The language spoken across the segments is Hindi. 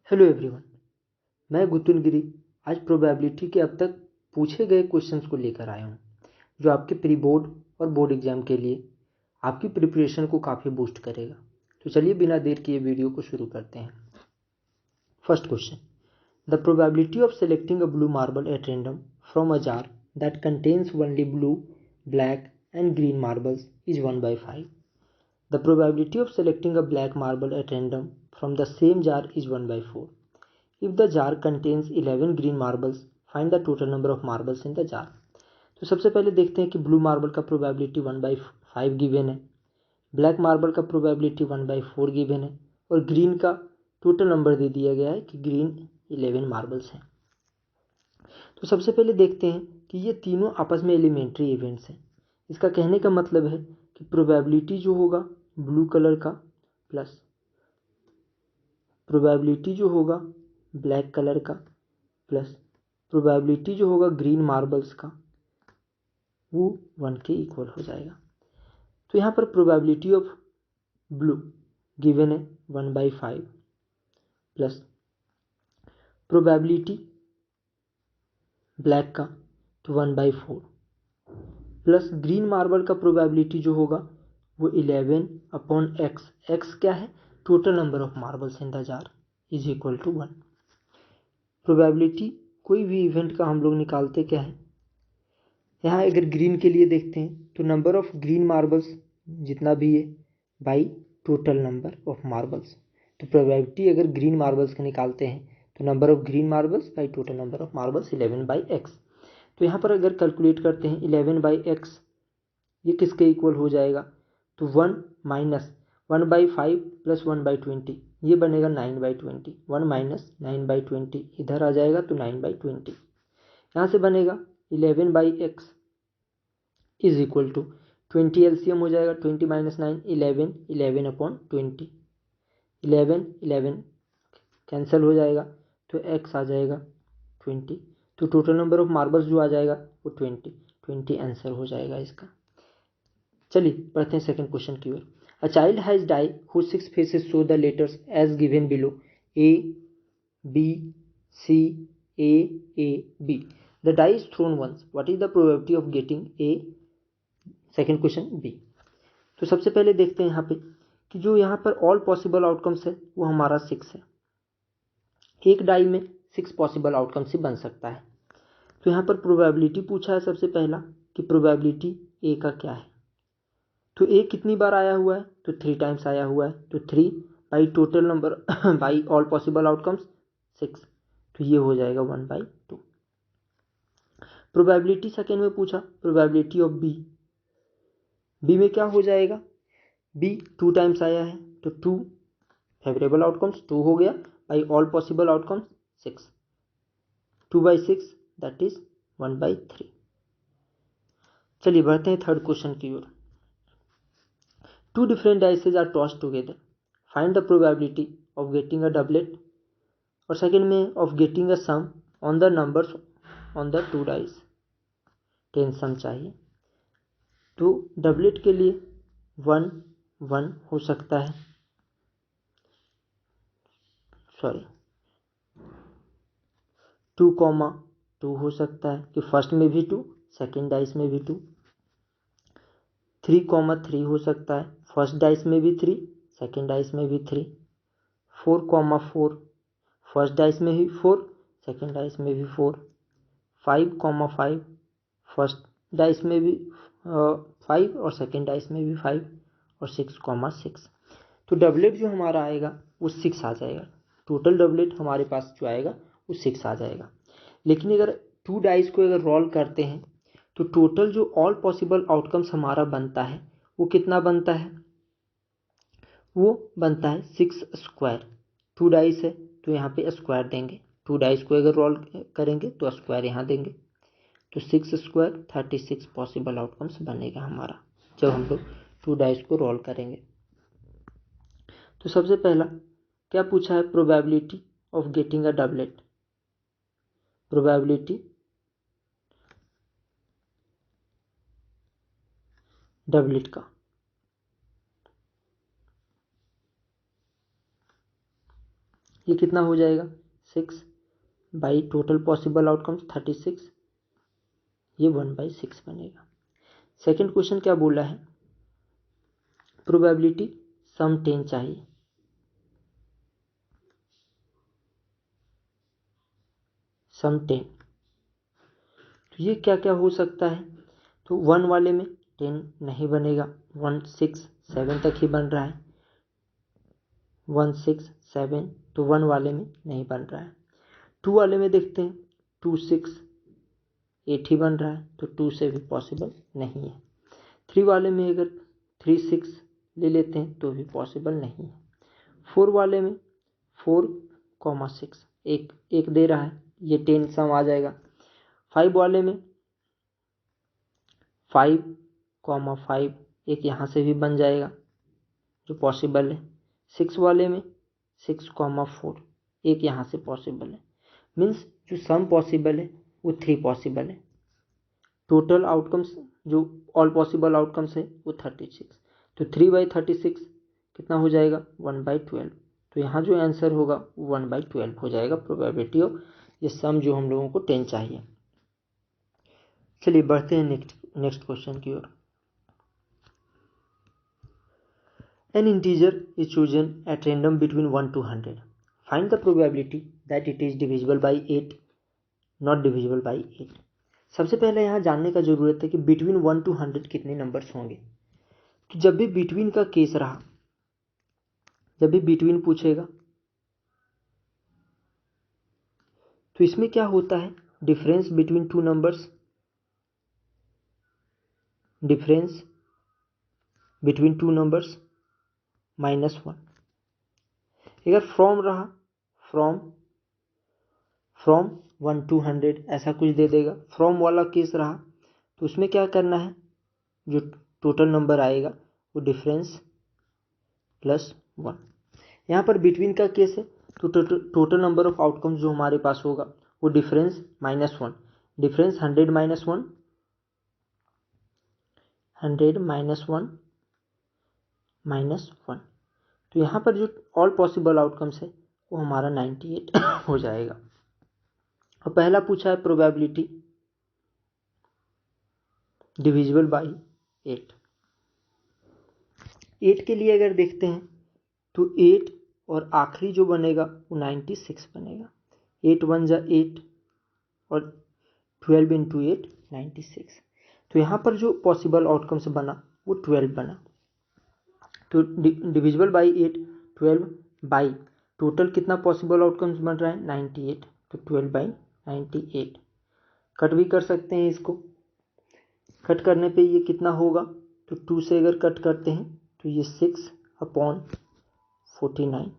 हेलो एवरीवन, मैं गुतुल गिरी आज प्रोबेबिलिटी के अब तक पूछे गए क्वेश्चंस को लेकर आया हूँ जो आपके प्री बोर्ड और बोर्ड एग्जाम के लिए आपकी प्रिपरेशन को काफ़ी बूस्ट करेगा। तो चलिए बिना देर किए वीडियो को शुरू करते हैं। First question, the probability of selecting a blue marble eight random from a jar that contains only blue, black and green marbles is 1/5. The probability of selecting a black marble at random from the same jar is 1/4. If the jar contains 11 green marbles, find the total number of marbles in the jar. तो सबसे पहले देखते हैं कि ब्लू मार्बल का प्रोबेबिलिटी 1/5 गिवन है, ब्लैक मार्बल का प्रोबेबिलिटी 1/4 गिवन है और ग्रीन का टोटल नंबर दे दिया गया है कि ग्रीन 11 मार्बल्स हैं। तो सबसे पहले देखते हैं कि ये तीनों आपस में एलिमेंट्री इवेंट्स हैं। इसका कहने का मतलब है कि प्रोबेबिलिटी जो होगा ब्लू कलर का प्लस प्रोबेबिलिटी जो होगा ब्लैक कलर का प्लस प्रोबेबिलिटी जो होगा ग्रीन मार्बल्स का वो 1 के इक्वल हो जाएगा। तो यहाँ पर प्रोबेबिलिटी ऑफ ब्लू गिवन है 1/5 प्लस प्रोबेबिलिटी ब्लैक का तो 1/4 प्लस ग्रीन मार्बल का प्रोबेबिलिटी जो होगा वो 11/x, x क्या है, total number of marbles in the jar is equal to 1। Probability कोई भी इवेंट का हम लोग निकालते क्या है, यहाँ अगर ग्रीन के लिए देखते हैं तो नंबर ऑफ ग्रीन मार्बल्स जितना भी है by total number of marbles. तो प्रोबेबिलिटी अगर ग्रीन मार्बल्स का निकालते हैं तो number of green marbles by total number of marbles 11/x। तो यहाँ पर अगर कैलकुलेट करते हैं 11/x ये किसके इक्वल हो जाएगा, तो 1 माइनस 1/5 प्लस 1/20 ये बनेगा 9/20। 1 माइनस 9/20 इधर आ जाएगा तो 9/20। यहाँ से बनेगा 11/x is equal to 20 LCM हो जाएगा, 20 माइनस 9 11, 11/20, 11 कैंसिल हो जाएगा तो x आ जाएगा 20। तो टोटल नंबर ऑफ मार्बल्स जो आ जाएगा वो 20 आंसर हो जाएगा इसका। चलिए पढ़ते हैं सेकंड क्वेश्चन की ओर। A child has die whose 6 faces show the letters as given below A, B, C, A, B. The die is thrown once. What is the probability of getting A? Second question B. तो सबसे पहले देखते हैं यहाँ पे कि जो यहाँ पर ऑल पॉसिबल आउटकम्स है वो हमारा 6 है। एक डाई में 6 पॉसिबल आउटकम्स ही बन सकता है। तो यहाँ पर प्रोबेबिलिटी पूछा है सबसे पहला कि प्रोबेबिलिटी A का क्या है। तो A कितनी बार आया हुआ है, तो 3 टाइम्स आया हुआ है, तो 3 by total number by all possible outcomes 6, तो ये हो जाएगा 1/2। प्रोबेबिलिटी सेकेंड में पूछा प्रोबेबिलिटी ऑफ बी में क्या हो जाएगा, बी 2 टाइम्स आया है तो 2 फेवरेबल आउटकम्स 2 हो गया by all possible outcomes 6, 2/6 that is 1/3। चलिए बढ़ते हैं थर्ड क्वेश्चन की ओर। 2 different dices are tossed together. Find the probability of getting a doublet और सेकेंड में of getting a sum on the numbers on the 2 dice। 10 सम चाहिए। तो डबलेट के लिए 1 1 हो सकता है, सॉरी 2, 2 हो सकता है कि फर्स्ट में भी 2 सेकेंड डाइस में भी 2। 3, 3 हो सकता है, फर्स्ट डाइस में भी 3 सेकेंड डाइस में भी 3। 4, 4 फर्स्ट डाइस में भी 4 सेकेंड डाइस में भी 4। 5, 5 फर्स्ट डाइस में भी 5 और सेकेंड डाइस में भी 5 और 6, 6। तो डबलेट जो हमारा आएगा वो 6 आ जाएगा। टोटल डबलेट हमारे पास जो आएगा वो 6 आ जाएगा। लेकिन अगर 2 डाइस को अगर रोल करते हैं तो टोटल जो ऑल पॉसिबल आउटकम्स हमारा बनता है वो कितना बनता है, वो बनता है 6 स्क्वायर। 2 डाइस है तो यहाँ पे स्क्वायर देंगे, 2 डाइस को अगर रोल करेंगे तो स्क्वायर यहाँ देंगे, तो 6 स्क्वायर 36 पॉसिबल आउटकम्स बनेगा हमारा जब हम लोग 2 डाइस को रोल करेंगे। तो सबसे पहला क्या पूछा है, probability of getting a doublet. Probability doublet का ये कितना हो जाएगा 6 बाई टोटल पॉसिबल आउटकम्स 36, ये 1/6 बनेगा। सेकंड क्वेश्चन क्या बोला है, प्रोबेबिलिटी सम 10 चाहिए। सम 10, तो ये क्या क्या हो सकता है, तो 1 वाले में 10 नहीं बनेगा, 1 6 7 तक ही बन रहा है, 1 6 7, तो 1 वाले में नहीं बन रहा है। 2 वाले में देखते हैं, 2 6 8 ही बन रहा है, तो 2 से भी पॉसिबल नहीं है। 3 वाले में अगर 3 6 ले लेते हैं तो भी पॉसिबल नहीं है। 4 वाले में 4 6 एक दे रहा है, ये 10 सम आ जाएगा। 5 वाले में 5 5 एक यहाँ से भी बन जाएगा जो पॉसिबल है। 6 वाले में 6 4 एक यहाँ से पॉसिबल है। मीन्स जो सम पॉसिबल है वो 3 पॉसिबल है। टोटल आउटकम्स जो ऑल पॉसिबल आउटकम्स है वो 36, तो 3/36 कितना हो जाएगा 1/12। तो यहाँ जो आंसर होगा 1/12 हो जाएगा प्रोबेबिलिटी ऑफ ये सम जो हम लोगों को 10 चाहिए। चलिए बढ़ते हैं नेक्स्ट क्वेश्चन की ओर। An integer is chosen at random between 1 to 100. Find the probability that it is divisible by 8, not divisible by 8. सबसे पहले यहाँ जानने का जरूरत है कि बिटवीन 1 to 100 कितने नंबर्स होंगे। तो जब भी बिटवीन का केस रहा, जब भी बिटवीन पूछेगा तो इसमें क्या होता है, difference between two numbers, difference between two numbers -1। अगर फ्रॉम रहा, फ्रॉम 1 to 100 ऐसा कुछ दे देगा। फ्रॉम वाला केस रहा तो उसमें क्या करना है, जो टोटल नंबर आएगा वो डिफरेंस +1। यहाँ पर बिटवीन का केस है तो टोटल नंबर ऑफ आउटकम्स जो हमारे पास होगा वो डिफरेंस -1, डिफरेंस 100 -1, 100 -1 तो यहाँ पर जो ऑल पॉसिबल आउटकम्स है वो हमारा 98 हो जाएगा। और पहला पूछा है प्रोबेबिलिटी डिविजिबल बाई 8। 8 के लिए अगर देखते हैं तो 8 और आखिरी जो बनेगा वो 96 बनेगा। 8 1 जा 8 और 12 इंटू 8 96। तो यहाँ पर जो पॉसिबल आउटकम्स बना वो 12 बना। तो डिविजिबल बाई 8 12 बाई टोटल कितना पॉसिबल आउटकम्स बन रहा है 98, तो 12/98। कट भी कर सकते हैं इसको, कट करने पे ये कितना होगा, तो 2 से अगर कट करते हैं तो ये 6/49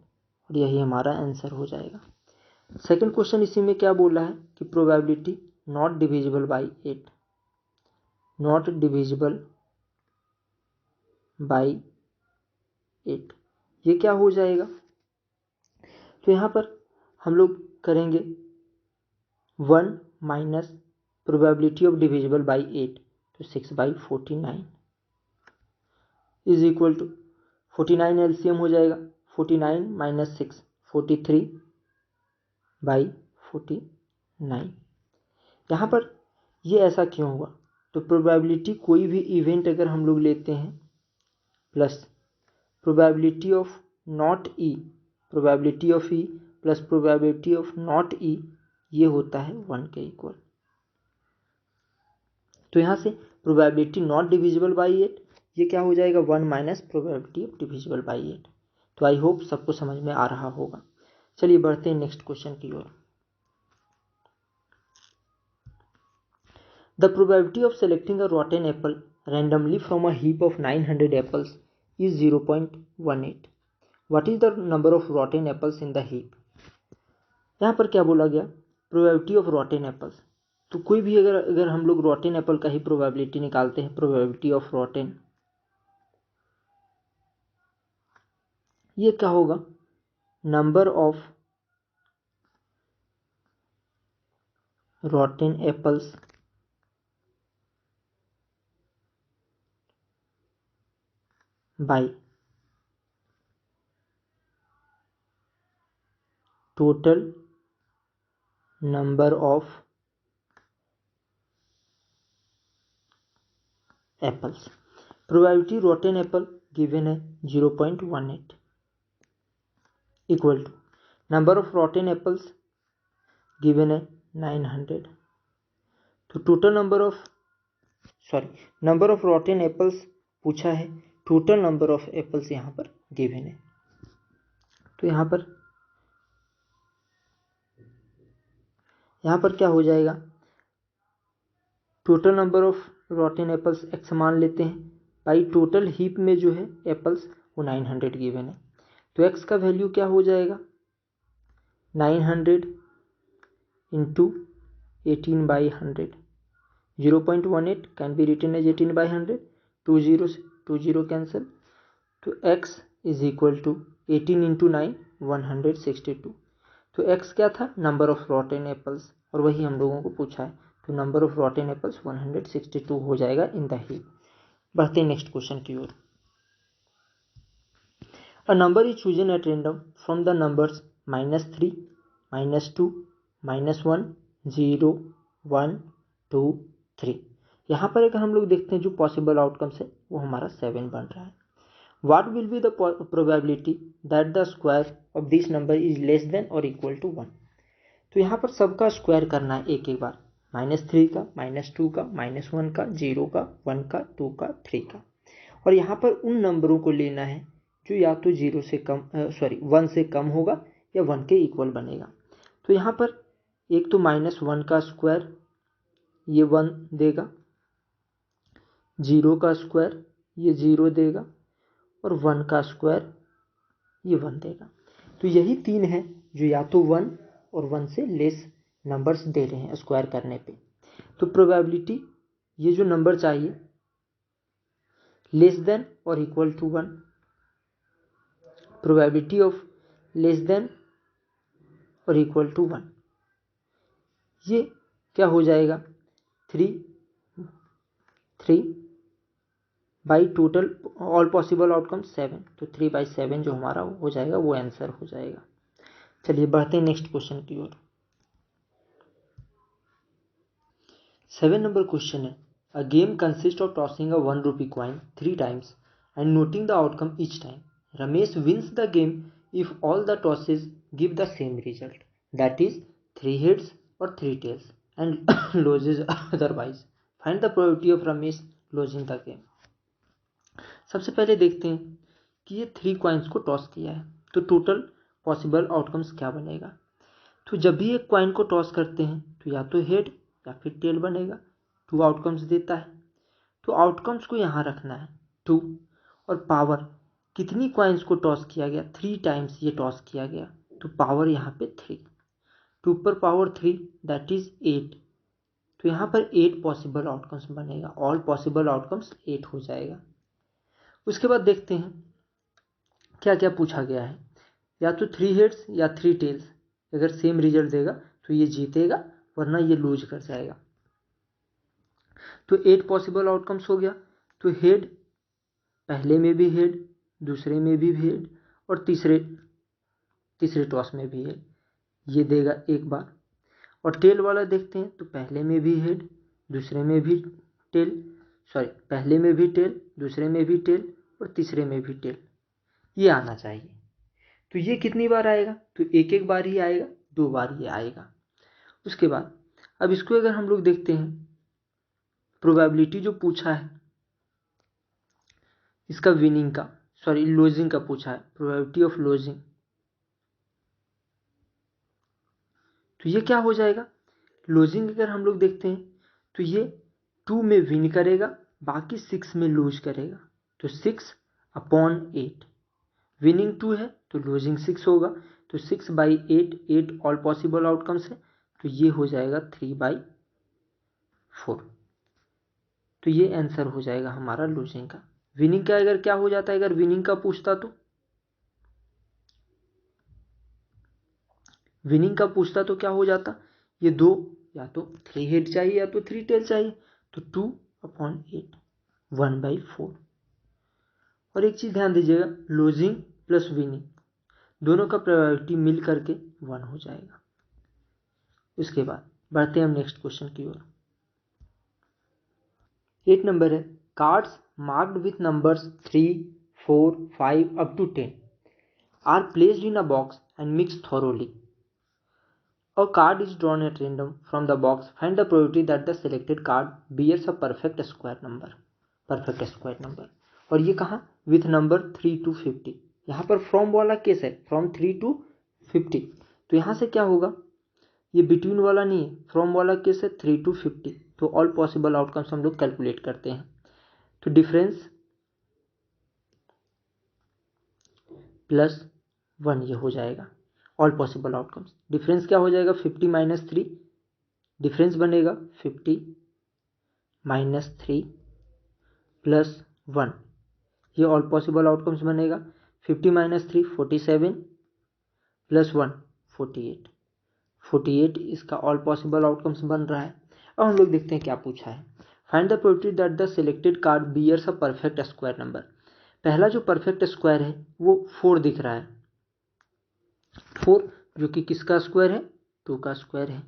और यही हमारा आंसर हो जाएगा। सेकंड क्वेश्चन इसी में क्या बोला है कि probability not divisible by 8, not divisible by 8 ये क्या हो जाएगा, तो यहाँ पर हम लोग करेंगे 1 minus probability of divisible by 8, तो 6/49 इज इक्वल टू 49 एलसीएम हो जाएगा, 49 - 6 43/49। यहाँ पर ये ऐसा क्यों हुआ, तो प्रोबेबिलिटी कोई भी इवेंट अगर हम लोग लेते हैं plus probability of not E, probability of E plus probability of not E, ये होता है 1 के इक्वल। तो यहाँ से प्रोबेबिलिटी नॉट डिविजिबल बाई 8 ये क्या हो जाएगा 1 minus probability of divisible by 8। तो आई होप सबको समझ में आ रहा होगा। चलिए बढ़ते हैं नेक्स्ट क्वेश्चन की ओर। The probability of selecting a rotten apple randomly from a heap of 900 apples is 0.18। What is the number of rotten apples in the heap. यहाँ पर क्या बोला गया, प्रोबेबिलिटी ऑफ रॉटेन एप्पल्स। तो कोई भी अगर हम लोग रॉटेन एप्पल का ही प्रोबेबिलिटी निकालते हैं, प्रोबेबिलिटी ऑफ रॉटेन, ये क्या होगा, number of rotten apples by total number of apples. Probability rotten apple given है 0.18 equal to number of rotten apples given है 900। तो total number of rotten apples पूछा है, टोटल नंबर ऑफ एप्पल्स यहाँ पर गिवन है। तो यहाँ पर क्या हो जाएगा, total number of rotten apples x मान लेते हैं, बाई टोटल हीप में जो है एप्पल्स वो 900 गिवन है। तो x का वैल्यू क्या हो जाएगा, 900 into 18/100, 0.18 can be written as 18/100, 2 0 से 2 0 कैंसिल, तो x is equal to 18 into 9 162। तो x क्या था, नंबर ऑफ रोटेन एप्पल्स, और वही हम लोगों को पूछा है। तो नंबर ऑफ रोटेन एप्पल्स 162 हो जाएगा इन द हीप। बढ़ते हैं नेक्स्ट क्वेश्चन की ओर। A number is chosen at random from the numbers -3, -2, -1, 0, 1, 2, 3। यहाँ पर अगर हम लोग देखते हैं जो पॉसिबल आउटकम्स है वो हमारा 7 बन रहा है। What will be the probability that the square of this number is less than or equal to 1? तो यहाँ पर सबका स्क्वायर करना है एक एक बार, -3 का, -2 का, -1 का, 0 का, 1 का, 2 का, 3 का। और यहाँ पर उन नंबरों को लेना है जो या तो 1 से कम होगा या 1 के इक्वल बनेगा। तो यहाँ पर एक तो -1 का स्क्वायर ये 1 देगा, 0 का स्क्वायर ये 0 देगा, और 1 का स्क्वायर ये 1 देगा। तो यही 3 है जो या तो 1 और 1 से लेस नंबर्स दे रहे हैं स्क्वायर करने पे। तो प्रोबेबिलिटी ये जो नंबर चाहिए लेस देन और equal to 1, probability of less than और इक्वल टू 1, ये क्या हो जाएगा, 3 by total all possible outcome 7। तो 3/7 जो हमारा हो जाएगा वो आंसर हो जाएगा। चलिए बढ़ते हैं नेक्स्ट क्वेश्चन की ओर। 7 नंबर क्वेश्चन है, a game consist of tossing a 1 rupee coin 3 times and noting the outcome each time. Ramesh wins the game if all the tosses give the same result, that is 3 heads or 3 tails, and loses otherwise. Find the probability of Ramesh losing the game. सबसे पहले देखते हैं कि ये 3 कॉइन्स को टॉस किया है, तो टोटल पॉसिबल आउटकम्स क्या बनेगा। तो जब भी एक कॉइन को टॉस करते हैं तो या तो हेड या फिर टेल बनेगा, 2 आउटकम्स देता है। तो आउटकम्स को यहाँ रखना है 2, और पावर कितनी कॉइन्स को टॉस किया गया, 3 टाइम्स ये टॉस किया गया, तो पावर यहाँ पे 3, 2 पर पावर 3 दैट इज 8। तो यहाँ पर 8 पॉसिबल आउटकम्स बनेगा, ऑल पॉसिबल आउटकम्स 8 हो जाएगा। उसके बाद देखते हैं क्या क्या पूछा गया है, या तो 3 हेड्स या 3 टेल्स, अगर सेम रिजल्ट देगा तो ये जीतेगा वरना ये लूज कर जाएगा। तो 8 पॉसिबल आउटकम्स हो गया। तो हेड, पहले में भी हेड, दूसरे में भी हेड, और तीसरे टॉस में भी हेड, ये देगा एक बार। और टेल वाला देखते हैं, तो पहले में भी हेड, दूसरे में भी टेल, पहले में भी टेल, दूसरे में भी टेल, और तीसरे में भी टेल, ये आना चाहिए। तो ये कितनी बार आएगा, तो एक बार ही आएगा, 2 बार ये आएगा। उसके बाद अब इसको अगर हम लोग देखते हैं, प्रोबेबिलिटी जो पूछा है इसका विनिंग का, लूजिंग का पूछा है, प्रोबेबिलिटी ऑफ लूजिंग, तो ये क्या हो जाएगा, लूजिंग अगर हम लोग देखते हैं तो ये 2 में विन करेगा, बाकी 6 में लूज करेगा। तो 6/8, विनिंग 2 है तो लूजिंग 6 होगा, तो 6/8, 8 ऑल पॉसिबल आउटकम्स है, तो ये हो जाएगा 3/4। तो ये आंसर हो जाएगा हमारा लूजिंग का। विनिंग का अगर क्या हो जाता है, अगर विनिंग का पूछता तो क्या हो जाता, ये 2 या तो 3 हेड चाहिए या तो 3 टेल चाहिए, तो 2/8, 1/4। और एक चीज ध्यान दीजिएगा, लूजिंग प्लस विनिंग दोनों का प्रोबेबिलिटी मिल करके 1 हो जाएगा। उसके बाद बढ़ते हैं हम नेक्स्ट क्वेश्चन की ओर। 8 नंबर है, cards marked with numbers 3, 4, 5 up to 10 are placed in a box and mixed thoroughly. A card is drawn at random from the box. Find the probability that the selected card bears a perfect square number. Perfect square number. और ये कहाँ, विथ नंबर 3 to 50। यहाँ पर फ्रॉम वाला केस है, फ्रॉम 3 to 50। तो यहाँ से क्या होगा, ये बिटवीन वाला नहीं है, फ्रॉम वाला केस है 3 to 50। तो ऑल पॉसिबल आउटकम्स हम लोग कैलकुलेट करते हैं। तो डिफरेंस प्लस 1 ये हो जाएगा ऑल पॉसिबल आउटकम्स। डिफरेंस क्या हो जाएगा, 50 माइनस 3, डिफरेंस बनेगा 50 माइनस 3 प्लस 1, ये ऑल पॉसिबल आउटकम्स बनेगा। 50 माइनस 3 47 प्लस 1 48, 48 इसका ऑल पॉसिबल आउटकम्स बन रहा है। अब हम लोग देखते हैं क्या पूछा है। Find the probability that the selected card bears a perfect square number. पहला जो परफेक्ट स्क्वायर है वो 4 दिख रहा है, 4 जो कि किसका स्क्वायर है, 2 का स्क्वायर है।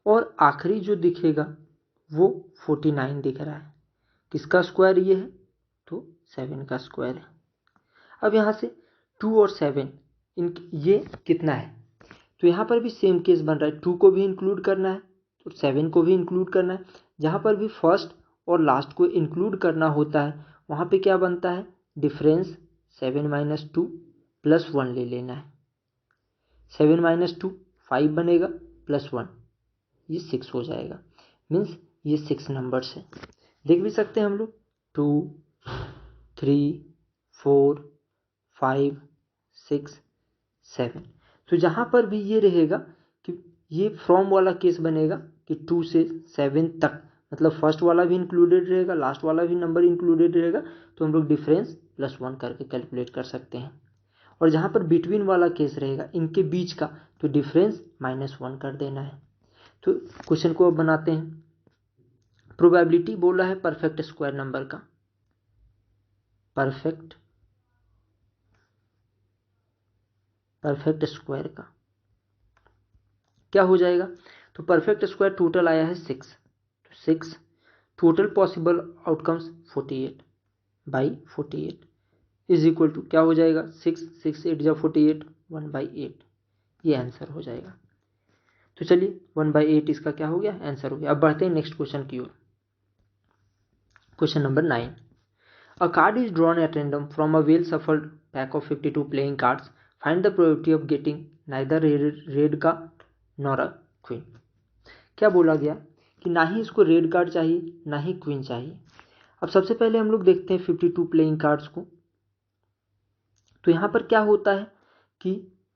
और आखिरी जो दिखेगा वो 49 दिख रहा है, किसका स्क्वायर ये है, तो 7 का स्क्वायर है। अब यहाँ से 2 और 7 इन ये कितना है, तो यहाँ पर भी सेम केस बन रहा है, 2 को भी इंक्लूड करना है तो 7 को भी इंक्लूड करना है। जहाँ पर भी फर्स्ट और लास्ट को इंक्लूड करना होता है वहाँ पे क्या बनता है, डिफरेंस 7 माइनस 2 प्लस 1 ले लेना है। 7 माइनस 2 5 बनेगा प्लस 1 ये 6 हो जाएगा। मीन्स ये 6 नंबर्स है, देख भी सकते हैं हम लोग 2, 3, 4, 5, 6, 7। तो जहाँ पर भी ये रहेगा कि ये फ्रॉम वाला केस बनेगा कि 2 से 7 तक, मतलब फर्स्ट वाला भी इंक्लूडेड रहेगा, लास्ट वाला भी नंबर इंक्लूडेड रहेगा, तो हम लोग डिफरेंस प्लस 1 करके कैलकुलेट कर सकते हैं। और जहाँ पर बिटवीन वाला केस रहेगा इनके बीच का, तो डिफरेंस -1 कर देना है। तो क्वेश्चन को अब बनाते हैं। प्रोबेबिलिटी बोला है परफेक्ट स्क्वायर नंबर का, परफेक्ट स्क्वायर का क्या हो जाएगा, तो परफेक्ट स्क्वायर टोटल आया है 6, तो 6 total possible outcomes 48 by 48 is equal to क्या हो जाएगा, 6 6 8 जा 48 1/8, ये आंसर हो जाएगा। तो चलिए 1/8 इसका क्या हो गया, आंसर हो गया। अब बढ़ते हैं नेक्स्ट क्वेश्चन की ओर। Question number 9, a card is drawn at random from a well shuffled pack of 52 playing cards. Find the probability of getting neither red का नॉर अ क्वीन। क्या बोला गया कि ना ही इसको रेड कार्ड चाहिए ना ही क्वीन चाहिए। अब सबसे पहले हम लोग देखते हैं 52 प्लेइंग कार्ड्स को। तो यहाँ पर क्या होता है कि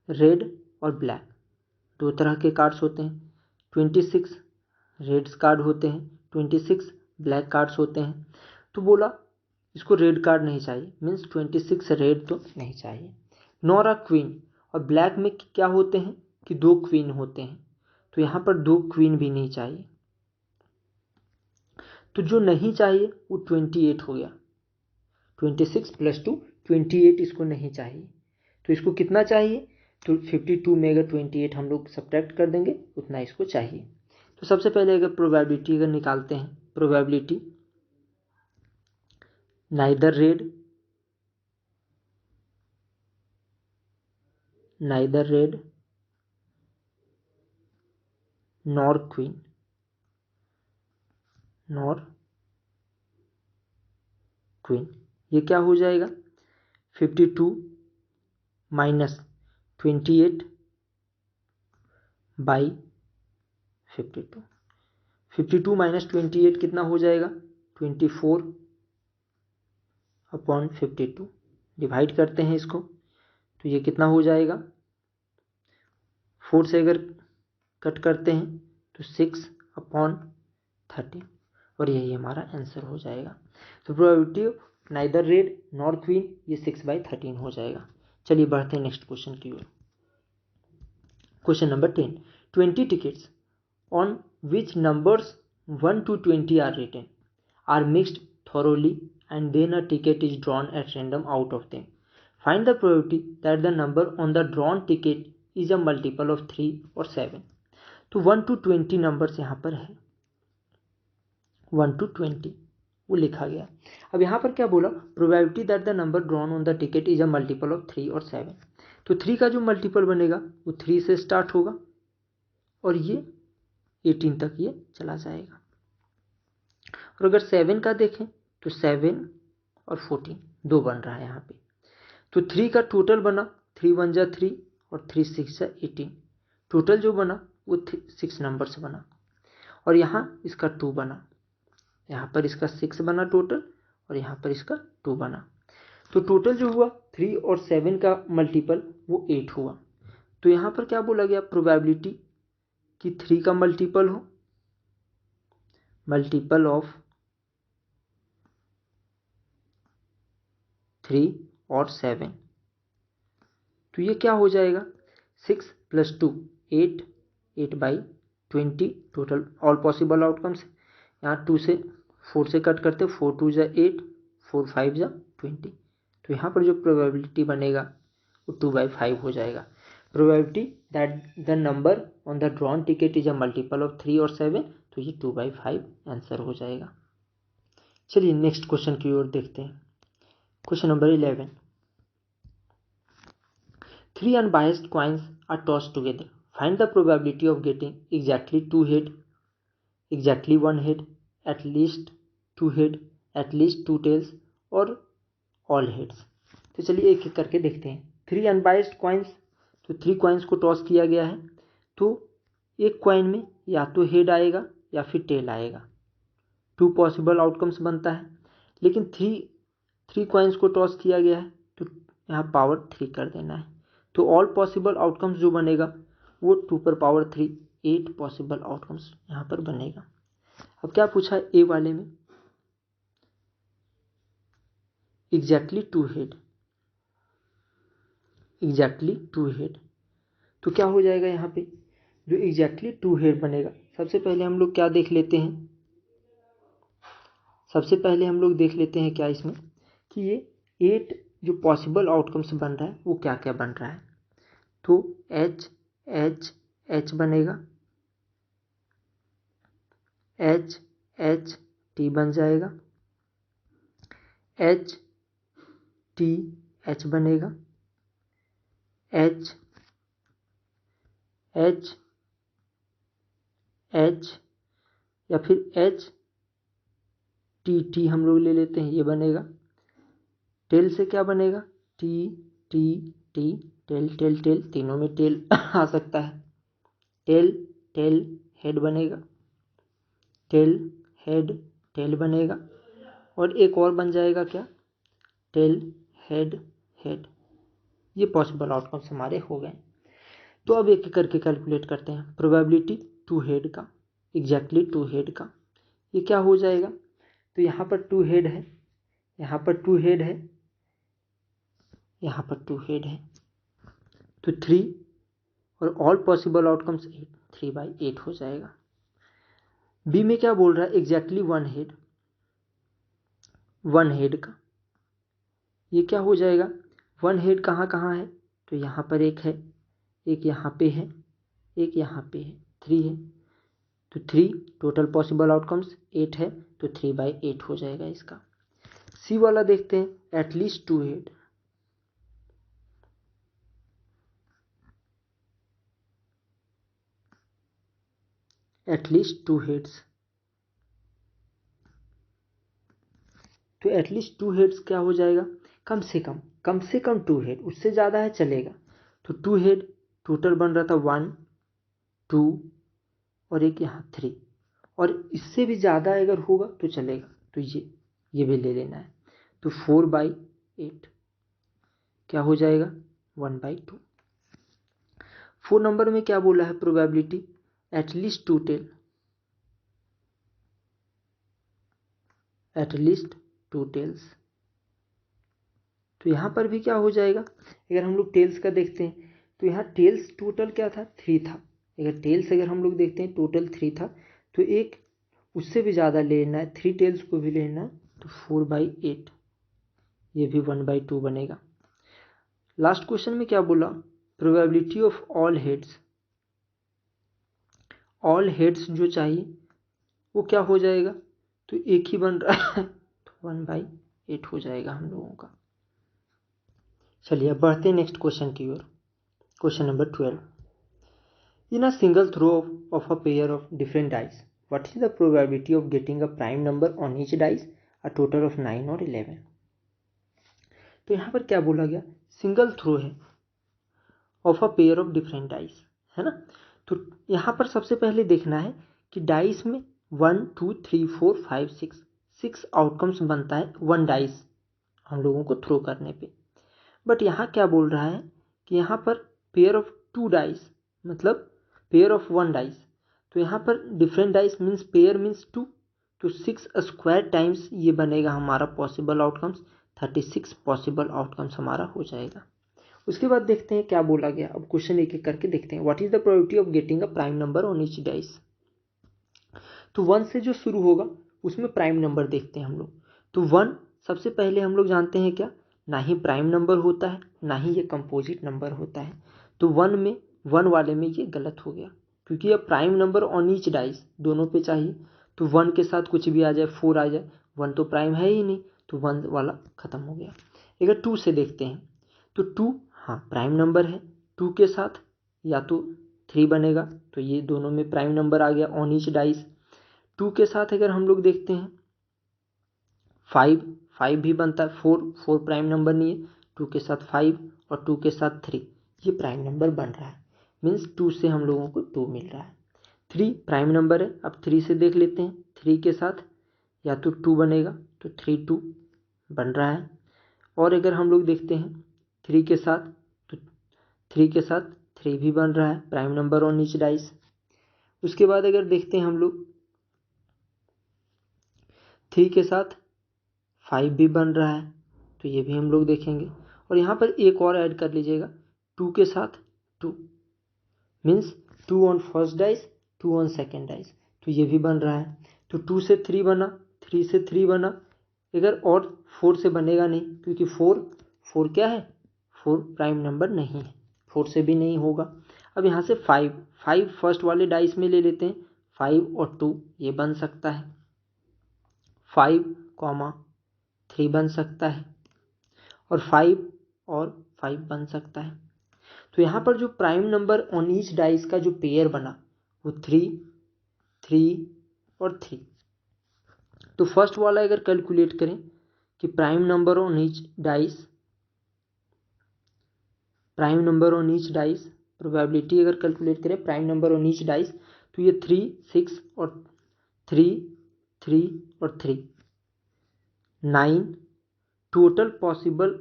रेड और ब्लैक दो तरह के कार्ड्स होते हैं, 26 रेड्स कार्ड होते हैं, 26 ब्लैक कार्ड्स होते हैं। तो बोला इसको रेड कार्ड नहीं चाहिए, मीन्स 26 रेड तो नहीं चाहिए। नॉर अ क्वीन, और ब्लैक में क्या होते हैं कि 2 क्वीन होते हैं, तो यहाँ पर 2 क्वीन भी नहीं चाहिए। तो जो नहीं चाहिए वो 28 हो गया, 26 प्लस 2 28 इसको नहीं चाहिए। तो इसको कितना चाहिए, तो 52 में अगर 28 हम लोग सब्ट्रैक्ट कर देंगे उतना इसको चाहिए। तो सबसे पहले अगर प्रोबेबिलिटी अगर निकालते हैं, probability neither red nor queen ये क्या हो जाएगा, 52 माइनस 28 बाई 52, 52 माइनस 28 कितना हो जाएगा, 24 अपॉन 52, डिवाइड करते हैं इसको तो ये कितना हो जाएगा, 4 से अगर कट करते हैं तो 6 अपॉन 13, और यही हमारा आंसर हो जाएगा। तो probability neither red nor queen ये 6/13 हो जाएगा। चलिए बढ़ते हैं नेक्स्ट क्वेश्चन की ओर। Question number 10, 20 tickets on which numbers 1 to 20 are written are mixed thoroughly and then a ticket is drawn at random out of them. Find the probability that the number on the drawn ticket is a multiple of 3 और 7। तो 1 to 20 नंबर्स यहाँ पर है, 1 to 20 वो लिखा गया। अब यहाँ पर क्या बोला, probability that the number drawn on the ticket is a multiple of 3 और 7। तो 3 का जो मल्टीपल बनेगा वो 3 से स्टार्ट होगा और ये 18 तक ये चला जाएगा। और अगर 7 का देखें तो 7 और 14 दो बन रहा है यहाँ पे। तो 3 का टोटल बना 3 1 जा 3 और 3 6 जा 18। टोटल जो बना वो 6 नंबर से बना। और यहाँ इसका 2 बना, यहाँ पर इसका 6 बना टोटल और यहाँ पर इसका 2 बना। तो टोटल जो हुआ 3 और 7 का मल्टीपल वो 8 हुआ। तो यहाँ पर क्या बोला गया, प्रोबेबिलिटी कि 3 का मल्टीपल हो, मल्टीपल ऑफ 3 और 7। तो ये क्या हो जाएगा, 6 + 2 8, 8/20 टोटल ऑल पॉसिबल आउटकम्स। यहाँ 2 से 4 से कट करते, 4 2 जा 8, 4 5 जा 20। तो यहाँ पर जो प्रोबेबिलिटी बनेगा वो 2/5 हो जाएगा। Probability that the number on the drawn ticket is a multiple of 3 और 7, तो ये 2/5 आंसर हो जाएगा। चलिए नेक्स्ट क्वेश्चन की ओर देखते हैं। Question number 11, 3 unbiased coins are tossed together. Find the probability of getting exactly 2 head, exactly 1 head, at least 2 head, at least 2 tails और all heads। तो चलिए एक एक करके देखते हैं। 3 unbiased coins, तो 3 coins को टॉस किया गया है। तो एक कॉइन में या तो हेड आएगा या फिर टेल आएगा, 2 पॉसिबल आउटकम्स बनता है। लेकिन 3 कॉइन्स को टॉस किया गया है तो यहाँ पावर 3 कर देना है। तो ऑल पॉसिबल आउटकम्स जो बनेगा वो 2 पर पावर 3, 8 पॉसिबल आउटकम्स यहाँ पर बनेगा। अब क्या पूछा है ए वाले में, एग्जैक्टली 2 हेड, एग्जैक्टली 2 हेड। तो क्या हो जाएगा यहाँ पे, जो एग्जैक्टली 2 हेड बनेगा, सबसे पहले हम लोग क्या देख लेते हैं, सबसे पहले हम लोग देख लेते हैं क्या इसमें कि ये 8 जो पॉसिबल आउटकम्स बन रहा है वो क्या क्या बन रहा है। तो एच एच एच बनेगा, एच एच टी बन जाएगा, एच टी एच बनेगा, एच एच एच या फिर एच टी टी हम लोग ले लेते हैं, ये बनेगा। टेल से क्या बनेगा, T T T, tail tail tail, तीनों में टेल आ सकता है। टेल टेल हेड बनेगा, टेल हेड टेल बनेगा। और एक और बन जाएगा क्या, टेल हेड हेड। ये पॉसिबल आउटकम्स हमारे हो गए। तो अब एक एक करके कैलकुलेट करते हैं। प्रोबेबिलिटी 2 हेड का, एग्जैक्टली 2 हेड का, ये क्या हो जाएगा, तो यहाँ पर 2 हेड है, यहाँ पर 2 हेड है, यहाँ पर 2 हेड है, तो 3 और ऑल पॉसिबल आउटकम्स 8, 3/8 हो जाएगा। बी में क्या बोल रहा है, एग्जैक्टली 1 हेड, 1 हेड का, ये क्या हो जाएगा, 1 हेड कहाँ कहाँ है, तो यहाँ पर एक है, एक यहाँ पे है, एक यहाँ पे है, 3 है। तो 3 टोटल पॉसिबल आउटकम्स 8 है, तो 3/8 हो जाएगा इसका। सी वाला देखते हैं, एटलीस्ट 2 हेड, एटलीस्ट 2 हेड्स। तो एटलीस्ट 2 हेड्स क्या हो जाएगा, कम से कम 2 हेड, उससे ज़्यादा है चलेगा। तो 2 हेड टोटल बन रहा था 1 2 और एक यहाँ 3, और इससे भी ज़्यादा अगर होगा तो चलेगा, तो ये भी ले लेना है। तो 4/8 क्या हो जाएगा, 1/2। 4 नंबर में क्या बोला है, probability at least 2 tail, at least 2 tails. तो यहाँ पर भी क्या हो जाएगा, अगर हम लोग टेल्स का देखते हैं तो यहाँ टेल्स टोटल क्या था, 3 था। अगर टेल्स अगर हम लोग देखते हैं टोटल 3 था, तो एक उससे भी ज़्यादा लेना है, 3 टेल्स को भी लेना है, तो 4/8, ये भी 1/2 बनेगा। लास्ट क्वेश्चन में क्या बोला, प्रोबेबिलिटी ऑफ ऑल हेड्स जो चाहिए वो क्या हो जाएगा, तो एक ही बन रहा है तो 1/8 हो जाएगा हम लोगों का। चलिए अब बढ़ते हैं नेक्स्ट क्वेश्चन की ओर। Question number 12, in a single throw of a pair of different dice what is the probability of getting a prime number on each dice a total of 9 और 11। तो यहाँ पर क्या बोला गया, सिंगल थ्रो है of a pair of different dice, है ना। तो यहाँ पर सबसे पहले देखना है कि डाइस में 1 2 3 4 5 6 आउटकम्स बनता है वन डाइस हम लोगों को थ्रो करने पे। बट यहाँ क्या बोल रहा है कि यहाँ पर पेयर ऑफ 2 डाइस मतलब पेयर ऑफ 1 डाइस, तो यहाँ पर different dice means pair means 2, तो 6 स्क्वायर टाइम्स ये बनेगा हमारा पॉसिबल आउटकम्स, 36 पॉसिबल आउटकम्स हमारा हो जाएगा। उसके बाद देखते हैं क्या बोला गया। अब क्वेश्चन एक एक करके देखते हैं। What is the probability of getting a prime number on each dice. तो 1 से जो शुरू होगा उसमें प्राइम नंबर देखते हैं हम लोग। तो 1 सबसे पहले हम लोग जानते हैं क्या, ना ही प्राइम नंबर होता है ना ही ये कंपोजिट नंबर होता है। तो 1 वाले में ये गलत हो गया, क्योंकि अब prime number on each dice दोनों पे चाहिए। तो 1 के साथ कुछ भी आ जाए, 4 आ जाए, 1 तो प्राइम है ही नहीं, तो 1 वाला खत्म हो गया। अगर 2 से देखते हैं तो 2 हाँ प्राइम नंबर है, 2 के साथ या तो 3 बनेगा, तो ये दोनों में प्राइम नंबर आ गया ऑन ईच डाइस। 2 के साथ अगर हम लोग देखते हैं 5 भी बनता है, 4 प्राइम नंबर नहीं है, 2 के साथ 5 और 2 के साथ 3 ये प्राइम नंबर बन रहा है, मीन्स 2 से हम लोगों को 2 मिल रहा है। 3 प्राइम नंबर है, अब 3 से देख लेते हैं, 3 के साथ या तो 2 बनेगा, तो 3 2 बन रहा है। और अगर हम लोग देखते हैं 3 के साथ, तो 3 के साथ 3 भी बन रहा है, prime number on each dice. उसके बाद अगर देखते हैं हम लोग 3 के साथ 5 भी बन रहा है, तो ये भी हम लोग देखेंगे। और यहाँ पर एक और ऐड कर लीजिएगा, 2 के साथ 2 means 2 on first dice 2 on second dice, तो ये भी बन रहा है। तो 2 से 3 बना, 3 से 3 बना, अगर और 4 से बनेगा नहीं, क्योंकि 4 क्या है, 4 प्राइम नंबर नहीं है, 4 से भी नहीं होगा। अब यहाँ से 5 फर्स्ट वाले डाइस में ले लेते हैं, 5 और 2 ये बन सकता है, 5, 3 बन सकता है, और 5 और 5 बन सकता है। तो यहाँ पर जो prime number on each dice का जो पेयर बना वो 3 3 और 3। तो फर्स्ट वाला अगर कैलकुलेट करें कि prime number on each dice probability अगर कैलकुलेट करें prime number on each dice, तो ये 3 6 और 3 3 और 3 9 टोटल पॉसिबल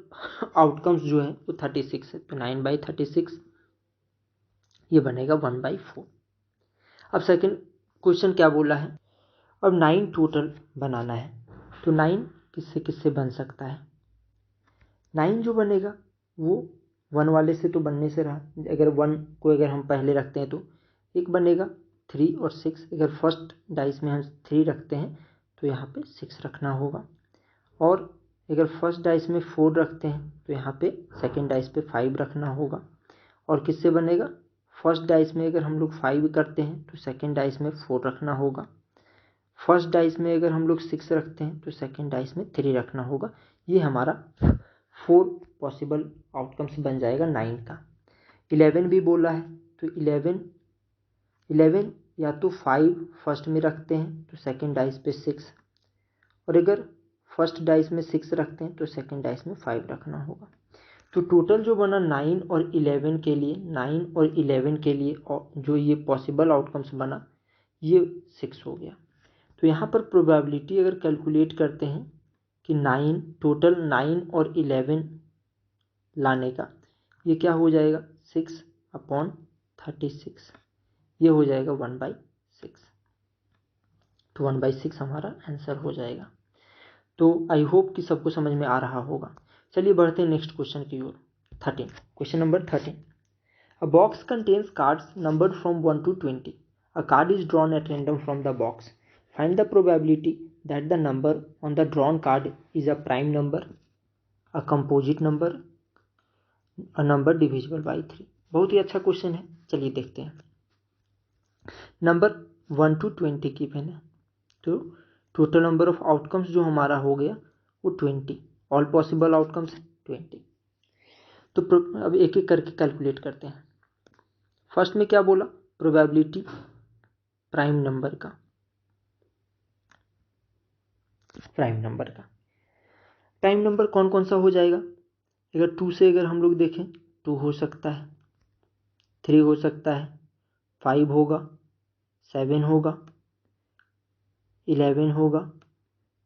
आउटकम्स जो है वो 36 है, तो 9/36 ये बनेगा 1/4। अब सेकंड क्वेश्चन क्या बोला है, अब 9 टोटल बनाना है, तो 9 किससे किससे बन सकता है। 9 जो बनेगा वो 1 वाले से तो बनने से रहा, अगर 1 को अगर हम पहले रखते हैं तो एक बनेगा, 3 और 6 अगर फर्स्ट डाइस में हम 3 रखते हैं तो यहाँ पे 6 रखना होगा। और अगर फर्स्ट डाइस में 4 रखते हैं तो यहाँ पे सेकेंड डाइस पे 5 रखना होगा। और किससे बनेगा, फर्स्ट डाइस में अगर हम लोग 5 करते हैं तो सेकेंड डाइस में 4 रखना होगा। फर्स्ट डाइस में अगर हम लोग 6 रखते हैं तो सेकेंड डाइस में 3 रखना होगा। ये हमारा 4 पॉसिबल आउटकम्स बन जाएगा 9 का। 11 भी बोला है, तो 11 या तो 5 फर्स्ट में रखते हैं तो सेकेंड डाइस पे 6, और अगर फर्स्ट डाइस में 6 रखते हैं तो सेकेंड डाइस में 5 रखना होगा। तो टोटल जो बना 9 और 11 के लिए, 9 और 11 के लिए जो ये पॉसिबल आउटकम्स बना ये 6 हो गया। तो यहाँ पर प्रोबेबिलिटी अगर कैलकुलेट करते हैं कि 9 और 11 लाने का, ये क्या हो जाएगा 6/36, ये हो जाएगा 1/6, तो 1/6 हमारा आंसर हो जाएगा। तो आई होप कि सबको समझ में आ रहा होगा। चलिए बढ़ते हैं नेक्स्ट क्वेश्चन की ओर। 13 question number 13, a box contains cards numbered from 1 to 20. A card is drawn at random from the box. Find the probability that the number on the drawn card is a prime number, a composite number, a number divisible by 3. बहुत ही अच्छा क्वेश्चन है, चलिए देखते हैं। नंबर 1 to 20 गिवन है, तो टोटल नंबर ऑफ आउटकम्स जो हमारा हो गया वो 20, ऑल पॉसिबल आउटकम्स 20। तो अब एक एक करके कैलकुलेट करते हैं। फर्स्ट में क्या बोला, प्रोबेबिलिटी प्राइम नंबर का, प्राइम नंबर कौन कौन सा हो जाएगा। अगर 2 से अगर हम लोग देखें, 2 हो सकता है, 3 हो सकता है, 5 होगा, 7 होगा, 11 होगा,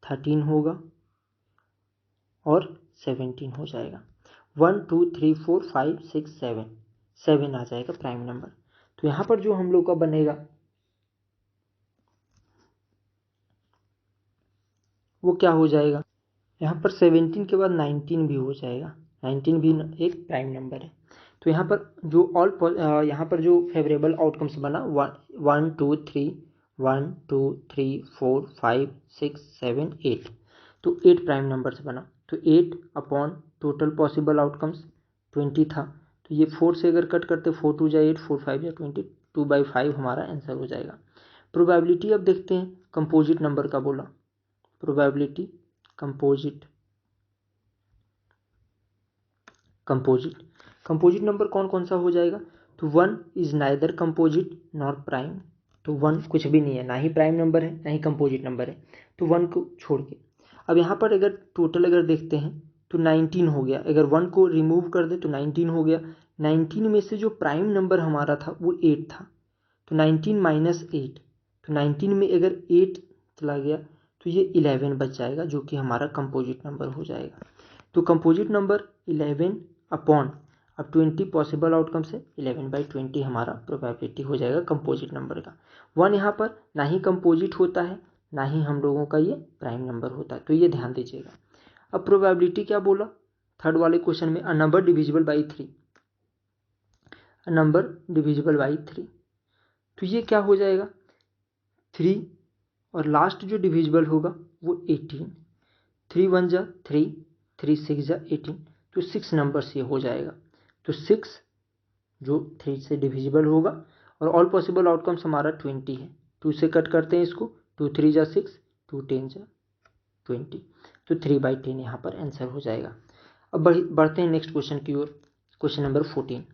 13 होगा और 17 हो जाएगा। 1 2 3 4 5 6 7 आ जाएगा प्राइम नंबर। तो यहाँ पर जो हम लोग का बनेगा वो क्या हो जाएगा, यहाँ पर 17 के बाद 19 भी हो जाएगा, 19 भी एक प्राइम नंबर है। तो यहाँ पर जो यहाँ पर जो फेवरेबल आउटकम्स बना 1 2 3 1 2 3 4 5 6 7 8, तो 8 प्राइम नंबर से बना। तो 8 अपॉन टोटल पॉसिबल आउटकम्स 20 था, तो ये 4 से अगर कट करते 4 2 जा 8 4 5 जा 20, 2/5 हमारा आंसर हो जाएगा। प्रोबेबिलिटी अब देखते हैं, कंपोजिट नंबर का बोला, प्रोबेबिलिटी कंपोजिट नंबर कौन कौन सा हो जाएगा। तो 1 is neither composite nor prime, तो 1 कुछ भी नहीं है, ना ही प्राइम नंबर है ना ही कंपोजिट नंबर है, तो 1 को छोड़ के। अब यहाँ पर अगर टोटल अगर देखते हैं तो 19 हो गया, अगर 1 को रिमूव कर दे तो 19 हो गया। 19 में से जो प्राइम नंबर हमारा था वो 8 था, तो 19 माइनस 8, तो 19 में अगर 8 चला गया तो ये 11 बच जाएगा, जो कि हमारा कंपोजिट नंबर हो जाएगा। तो कंपोजिट नंबर 11 अपॉन, अब 20 पॉसिबल आउटकम से 11/20 हमारा प्रोबेबिलिटी हो जाएगा कंपोजिट नंबर का। 1 यहाँ पर ना ही कंपोजिट होता है ना ही हम लोगों का ये प्राइम नंबर होता है, तो ये ध्यान दीजिएगा। अब प्रोबेबिलिटी क्या बोला थर्ड वाले क्वेश्चन में, a number divisible by 3, a number divisible by 3, तो ये क्या हो जाएगा 3 और लास्ट जो डिविजिबल होगा वो 18, 3 1 जा 3, 3 6 जा 18, तो 6 नंबर से हो जाएगा। तो 6 जो 3 से डिविजिबल होगा और ऑल पॉसिबल आउटकम्स हमारा 20 है, 2 से कट करते हैं इसको, 2 3 जा 6, 2 10 जा 20, तो 3/10 यहाँ पर आंसर हो जाएगा। अब बढ़ते हैं नेक्स्ट क्वेश्चन की ओर, question number 14।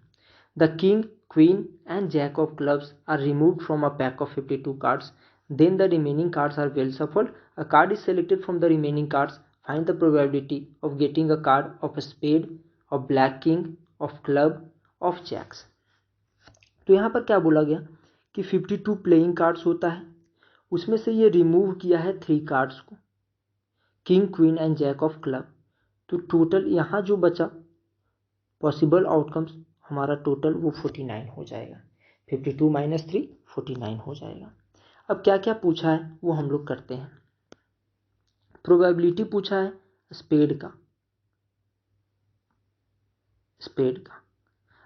The king queen and jack of clubs are removed from a pack of 52 cards, then the remaining cards are well shuffled. A card is selected from the remaining cards. Find the probability of getting a card of a spade, of black king, of club, of jacks. तो यहाँ पर क्या बोला गया कि 52 प्लेइंग कार्ड्स होता है, उसमें से ये रिमूव किया है 3 कार्ड्स को, king queen and jack of club. तो टोटल यहाँ जो बचा पॉसिबल आउटकम्स हमारा टोटल वो 49 हो जाएगा, 52 माइनस 3 49 हो जाएगा। अब क्या क्या पूछा है वो हम लोग करते हैं। प्रोबेबिलिटी पूछा है स्पेड का,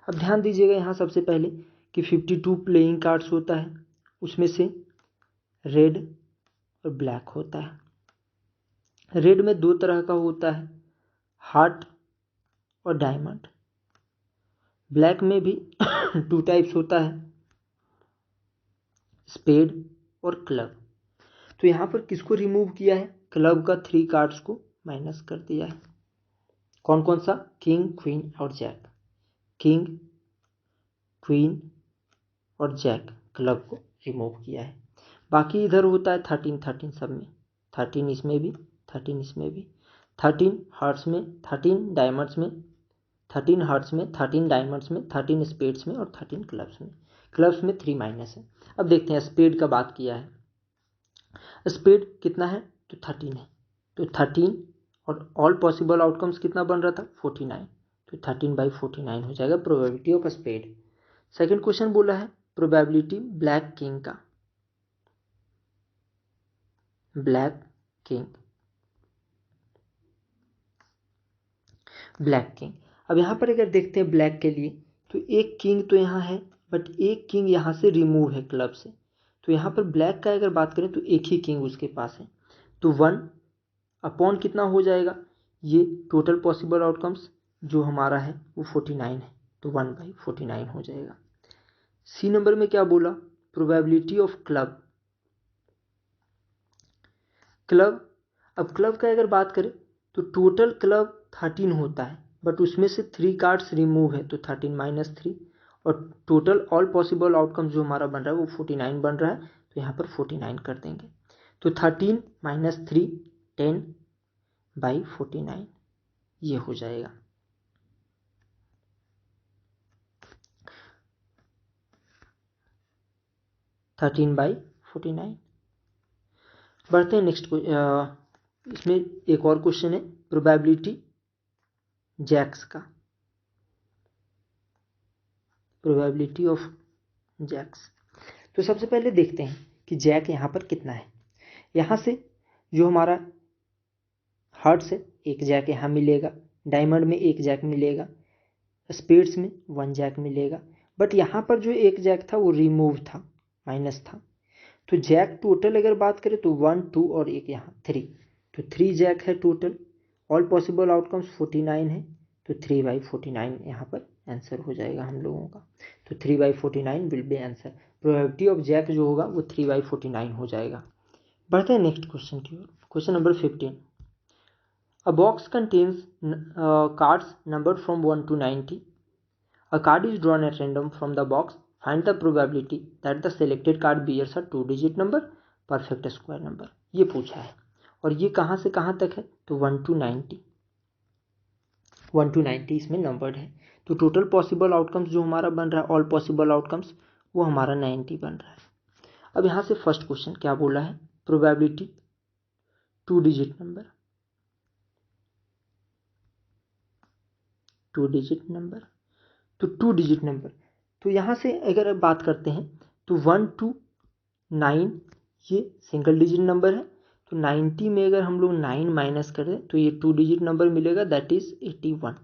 अब ध्यान दीजिएगा यहाँ सबसे पहले कि 52 प्लेइंग कार्ड्स होता है, उसमें से रेड और ब्लैक होता है। रेड में 2 तरह का होता है, हार्ट और डायमंड। ब्लैक में भी 2 टाइप्स होता है, स्पेड और क्लब। तो यहाँ पर किसको रिमूव किया है, क्लब का 3 कार्ड्स को माइनस कर दिया है। कौन कौन सा, किंग क्वीन और जैक, किंग क्वीन और जैक क्लब को रिमूव किया है। बाकी इधर होता है 13 13 सब में, 13 इसमें भी 13 इसमें भी, 13 हार्ट्स में, 13 डायमंड्स में, 13 हार्ट्स में, 13 डायमंड्स में, 13 स्पेड्स में और 13 क्लब्स में। क्लब्स में 3 माइनस है। अब देखते हैं स्पेड का बात किया है, स्पेड कितना है तो 13 है, तो 13 और ऑल पॉसिबल आउटकम्स कितना बन रहा था 49, तो 13/49 हो जाएगा probability of spade. Second question बोला है प्रोबेबिलिटी ब्लैक किंग का, ब्लैक किंग, अब यहाँ पर अगर देखते हैं ब्लैक के लिए, तो एक किंग तो यहाँ है बट एक किंग यहाँ से रिमूव है क्लब से, तो यहाँ पर ब्लैक का अगर बात करें तो एक ही किंग उसके पास है, तो 1 अपॉन कितना हो जाएगा, ये टोटल पॉसिबल आउटकम्स जो हमारा है वो 49 है, तो 1/49 हो जाएगा। सी नंबर में क्या बोला, प्रोबेबिलिटी ऑफ क्लब। अब क्लब का अगर बात करें तो टोटल क्लब 13 होता है, बट उसमें से 3 कार्ड्स रिमूव है तो 13 - 3, और टोटल ऑल पॉसिबल आउटकम जो हमारा बन रहा है वो 49 बन रहा है, तो यहाँ पर 49 कर देंगे। तो 13 - 3 10/49 ये हो जाएगा। Thirteen by 49। बढ़ते हैं नेक्स्ट। इसमें एक और क्वेश्चन है प्रोबेबिलिटी जैक्स का, प्रोबेबिलिटी ऑफ जैक्स। तो सबसे पहले देखते हैं कि जैक यहाँ पर कितना है। यहाँ से जो हमारा हार्ट्स है, एक जैक यहाँ मिलेगा, डायमंड में एक जैक मिलेगा, स्पेड्स में 1 जैक मिलेगा, बट यहाँ पर जो एक जैक था वो रिमूव था, माइनस था। तो जैक टोटल अगर बात करें तो 1 2 और एक यहाँ 3, तो 3 जैक है टोटल। ऑल पॉसिबल आउटकम्स 49 है, तो 3/49 यहाँ पर आंसर हो जाएगा हम लोगों का। तो 3/49 will be answer. Probability of jack जो होगा वो 3/49 हो जाएगा। बढ़ते हैं नेक्स्ट क्वेश्चन की ओर। Question number 15। A box contains cards numbered from 1 to 90. A card is drawn at random from the box. Find the probability that the selected card bears a 2-digit number, perfect square number. ये पूछा है, और ये कहाँ से कहाँ तक है, तो 1 to 90, 1 to 90 इसमें नंबर्ड है। तो टोटल पॉसिबल आउटकम्स जो हमारा बन रहा है, ऑल पॉसिबल आउटकम्स, वो हमारा 90 बन रहा है। अब यहाँ से फर्स्ट क्वेश्चन क्या बोला है, probability 2 digit number, 2 digit number. तो 2 डिजिट नंबर, तो यहाँ से अगर बात करते हैं तो 1 to 9 ये सिंगल डिजिट नंबर है, तो 90 में अगर हम लोग 9 माइनस करें तो ये 2 डिजिट नंबर मिलेगा, दैट इज 81।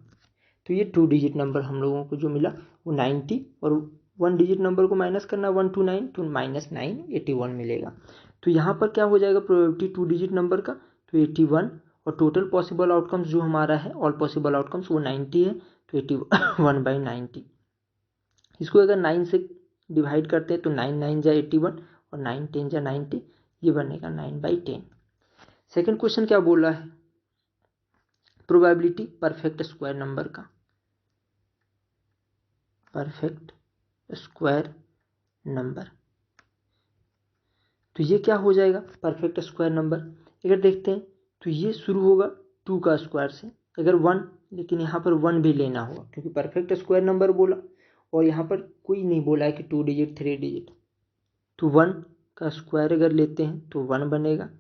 तो ये 2 डिजिट नंबर हम लोगों को जो मिला वो 90, और 1 डिजिट नंबर को माइनस करना 1 to 9, तो -9 81 मिलेगा। तो यहाँ पर क्या हो जाएगा प्रोबेबिलिटी 2 डिजिट नंबर का, तो 81, और टोटल पॉसिबल आउटकम्स जो हमारा है, ऑल पॉसिबल आउटकम्स, वो 90 है, तो 81/90। इसको अगर 9 से डिवाइड करते हैं तो 9 9 जा 81 और 9 10 जा 90, ये बनेगा 9/10। सेकंड क्वेश्चन क्या बोला है, प्रोबेबिलिटी परफेक्ट स्क्वायर नंबर का, परफेक्ट स्क्वायर नंबर। तो ये क्या हो जाएगा परफेक्ट स्क्वायर नंबर, अगर देखते हैं तो ये शुरू होगा 2 का स्क्वायर से, अगर 1, लेकिन यहाँ पर 1 भी लेना होगा क्योंकि परफेक्ट स्क्वायर नंबर बोला, और यहाँ पर कोई नहीं बोला है कि 2 डिजिट 3 डिजिट। तो 1 का स्क्वायर अगर लेते हैं तो 1 बनेगा,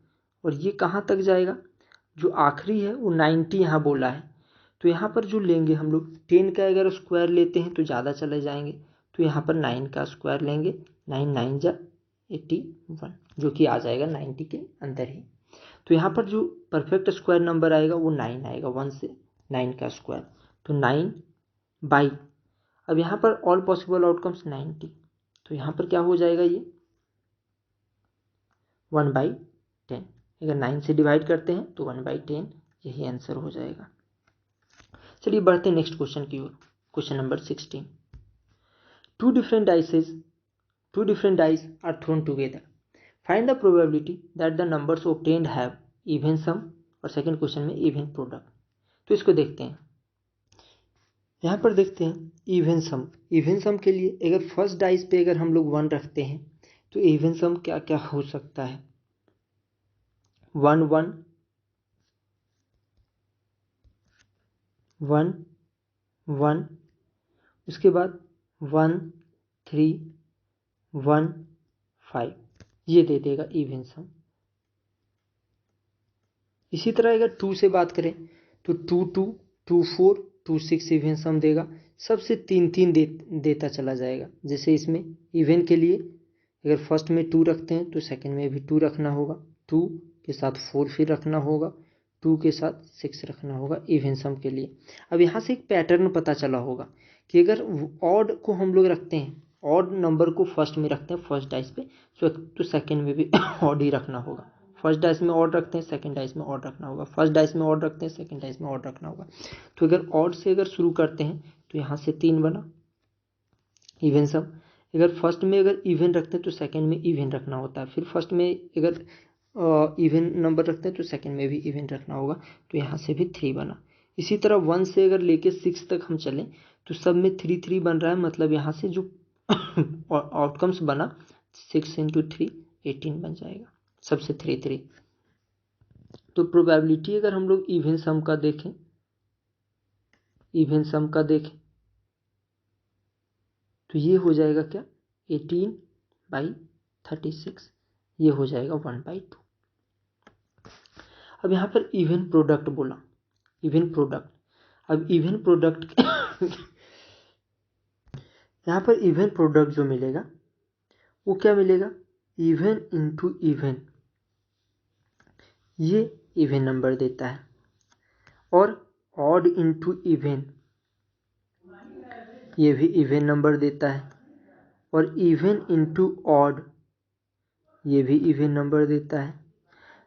और ये कहाँ तक जाएगा, जो आखिरी है वो 90 यहाँ बोला है, तो यहाँ पर जो लेंगे हम लोग 10 का अगर स्क्वायर लेते हैं तो ज़्यादा चले जाएंगे, तो यहाँ पर 9 का स्क्वायर लेंगे, 9 9 जा 81, जो कि आ जाएगा 90 के अंदर ही। तो यहाँ पर जो परफेक्ट स्क्वायर नंबर आएगा वो 9 आएगा, 1 से 9 का स्क्वायर, तो 9 अब यहाँ पर ऑल पॉसिबल आउटकम्स 90, तो यहाँ पर क्या हो जाएगा ये 1/10। अगर 9 से डिवाइड करते हैं तो 1/10 यही आंसर हो जाएगा। चलिए बढ़ते हैं नेक्स्ट क्वेश्चन की ओर। Question number 16। Two different dice are thrown together, find the probability that the numbers obtained have even sum, और सेकंड क्वेश्चन में इवन प्रोडक्ट। तो इसको देखते हैं, यहाँ पर देखते हैं इवन सम। इवन सम के लिए अगर फर्स्ट डाइस पे अगर हम लोग 1 रखते हैं तो इवन सम क्या क्या हो सकता है, 1 1 1 1, उसके बाद 1 3 1 5, ये दे देगा इवन सम। इसी तरह अगर 2 से बात करें तो 2 2 2 4 2 6 इवन सम देगा, सबसे 3 3 देता चला जाएगा। जैसे इसमें इवन के लिए अगर फर्स्ट में 2 रखते हैं तो सेकंड में भी 2 रखना होगा, 2 के साथ 4 फिर रखना होगा, 2 के साथ 6 रखना होगा इवन सम के लिए। अब यहाँ से एक पैटर्न पता चला होगा कि अगर ऑड को हम लोग रखते हैं, ऑड नंबर को फर्स्ट में रखते हैं फर्स्ट डाइस पे, तो सेकंड में भी ऑड ही रखना होगा। फर्स्ट डाइस में ऑड रखते हैं, सेकंड डाइस में ऑड रखना होगा, फर्स्ट डाइस में ऑड रखते हैं, सेकंड डाइस में ऑड रखना होगा। तो अगर ऑड से अगर शुरू करते हैं तो यहाँ से 3 बना इवन सम। अगर फर्स्ट में अगर इवन रखते हैं तो सेकंड में इवन रखना होता है, फिर फर्स्ट में अगर इवन नंबर रखते हैं तो सेकंड में भी इवन रखना होगा, तो यहाँ से भी 3 बना। इसी तरह 1 से अगर लेके 6 तक हम चलें तो सब में 3 3 बन रहा है, मतलब यहाँ से जो आउटकम्स बना 6 × 3 18 बन जाएगा, सबसे 3 3। तो प्रोबेबिलिटी अगर हम लोग इवन सम का देखें, तो ये हो जाएगा क्या 18/36, ये हो जाएगा 1/2। अब यहाँ पर इवन प्रोडक्ट बोला, इवन प्रोडक्ट। अब इवन प्रोडक्ट यहाँ पर इवन प्रोडक्ट जो मिलेगा वो क्या मिलेगा, इवन इंटू इवन, ये इवन नंबर देता है, और ऑड इंटू इवन ये भी इवन नंबर देता है, और इवन इंटू ऑड ये भी इवन नंबर देता है।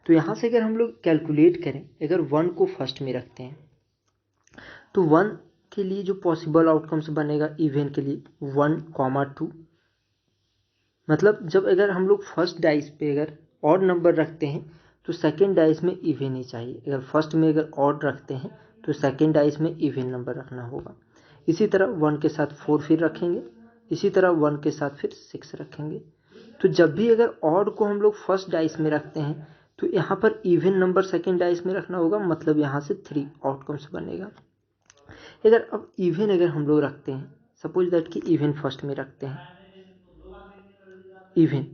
तो यहाँ से अगर हम लोग कैलकुलेट करें, अगर 1 को फर्स्ट में रखते हैं तो 1 के लिए जो पॉसिबल आउटकम्स बनेगा इवन के लिए 1, 2, मतलब जब अगर हम लोग फर्स्ट डाइस पे अगर ऑड नंबर रखते हैं तो सेकेंड डाइस में इवन ही चाहिए, अगर फर्स्ट में अगर ऑड रखते हैं तो सेकेंड डाइस में इवन नंबर रखना होगा। इसी तरह 1 के साथ 4 फिर रखेंगे, इसी तरह 1 के साथ फिर 6 रखेंगे। तो जब भी अगर ऑड को हम लोग फर्स्ट डाइस में रखते हैं तो यहाँ पर इवन नंबर सेकेंड डाइस में रखना होगा, मतलब यहाँ से 3 आउटकम्स बनेगा। अगर अब इवन अगर हम लोग रखते हैं, सपोज दैट कि इवन फर्स्ट में रखते हैं, इवन